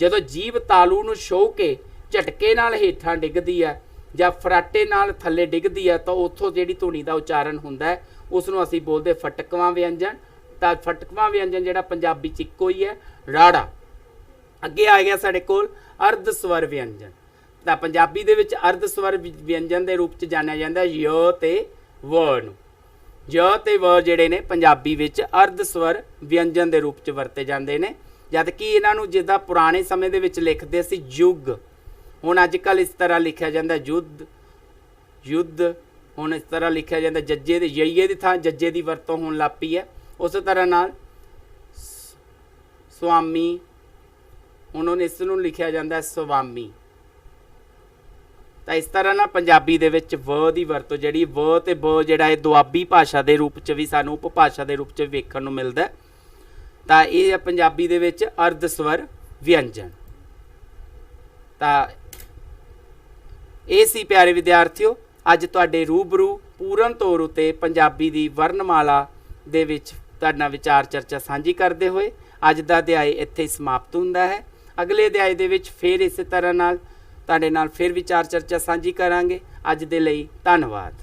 ਜਦੋਂ ਜੀਭ ਤਾਲੂ ਨੂੰ ਛੋਹ ਕੇ ਝਟਕੇ ਨਾਲ ਹੇਠਾਂ ਡਿੱਗਦੀ ਹੈ ਜਾਂ ਫਰਾਟੇ ਨਾਲ ਥੱਲੇ ਡਿੱਗਦੀ ਹੈ ਤਾਂ ਉੱਥੋਂ ਜਿਹੜੀ ਧੁਨੀ ਦਾ ਉਚਾਰਨ ਹੁੰਦਾ ਹੈ ਉਸ ਨੂੰ ਅਸੀਂ ਬੋਲਦੇ ਫਟਕਵਾਂ ਵਿਅੰਜਨ। ਤਾਂ ਫਟਕਵਾਂ ਵਿਅੰਜਨ ਜਿਹੜਾ ਪੰਜਾਬੀ 'ਚ ਇੱਕੋ ਹੀ ਹੈ, ਰਾੜਾ। ਅੱਗੇ ਆ ਗਿਆ ਸਾਡੇ ਕੋਲ ਅਰਧ ਸਵਰ ਵਿਅੰਜਨ। ਤਾਂ ਪੰਜਾਬੀ ਦੇ ਵਿੱਚ ਅਰਧ ਸਵਰ ਵਿਅੰਜਨ ਦੇ ਰੂਪ 'ਚ ਜਾਣਿਆ ਜਾਂਦਾ ਯ ਤੇ ਵ ਨੂੰ। ਜ ਤੇ ਵ ਜਿਹੜੇ ਨੇ ਪੰਜਾਬੀ ਵਿੱਚ ਅਰਧ ਸਵਰ ਵਿਅੰਜਨ ਦੇ ਰੂਪ 'ਚ ਵਰਤੇ ਜਾਂਦੇ ਨੇ, ਜਦ ਕਿ ਇਹਨਾਂ ਨੂੰ ਜਿੱਦਾਂ ਪੁਰਾਣੇ ਸਮੇਂ ਦੇ ਵਿੱਚ ਲਿਖਦੇ ਸੀ ਯੁੱਗ, ਹੁਣ ਅੱਜ ਕੱਲ੍ਹ ਇਸ ਤਰ੍ਹਾਂ ਲਿਖਿਆ ਜਾਂਦਾ ਯੁੱਧ, ਹੁਣ ਇਸ ਤਰ੍ਹਾਂ ਲਿਖਿਆ ਜਾਂਦਾ ਜੱਜੇ ਦੇ ਯਈਏ ਦੀ ਥਾਂ ਜੱਜੇ ਦੀ ਵਰਤੋਂ ਹੋਣ ਲੱਗ ਪਈ ਹੈ। ਉਸੇ ਤਰ੍ਹਾਂ ਨਾਲ ਸੁਆਮੀ ਹੁਣ ਇਸ ਨੂੰ ਲਿਖਿਆ ਜਾਂਦਾ ਸਵਾਮੀ। ਤਾਂ ਇਸ ਤਰ੍ਹਾਂ ਨਾਲ ਪੰਜਾਬੀ ਦੇ ਵਿੱਚ ਵ ਦੀ ਵਰਤੋਂ ਜਿਹੜੀ ਵ ਤੇ ਬ ਜਿਹੜਾ ਇਹ ਦੁਆਬੀ ਭਾਸ਼ਾ ਦੇ ਰੂਪ 'ਚ ਵੀ ਸਾਨੂੰ ਉਪਭਾਸ਼ਾ ਦੇ ਰੂਪ 'ਚ ਵੇਖਣ ਨੂੰ ਮਿਲਦਾ। ਤਾਂ ਇਹ ਹੈ ਪੰਜਾਬੀ ਦੇ ਵਿੱਚ ਅਰਧ ਸਵਰ ਵਿਅੰਜਨ। ਤਾਂ ਇਹ ਸੀ ਪਿਆਰੇ ਵਿਦਿਆਰਥੀਓ ਅੱਜ ਤੁਹਾਡੇ ਰੂਬਰੂ ਪੂਰਨ ਤੌਰ ਉਤੇ ਪੰਜਾਬੀ ਦੀ ਵਰਨਮਾਲਾ ਦੇ ਵਿੱਚ ਤੁਹਾਡੇ ਨਾਲ ਵਿਚਾਰ ਚਰਚਾ ਸਾਂਝੀ ਕਰਦੇ ਹੋਏ ਅੱਜ ਦਾ ਅਧਿਆਇ ਇੱਥੇ ਹੀ ਸਮਾਪਤ ਹੁੰਦਾ ਹੈ। ਅਗਲੇ ਅਧਿਆਇ ਦੇ ਵਿੱਚ ਫਿਰ ਇਸੇ ਤਰ੍ਹਾਂ ਨਾਲ ਤੁਹਾਡੇ ਨਾਲ ਫਿਰ ਵਿਚਾਰ ਚਰਚਾ ਸਾਂਝੀ ਕਰਾਂਗੇ। ਅੱਜ ਦੇ ਲਈ ਧੰਨਵਾਦ।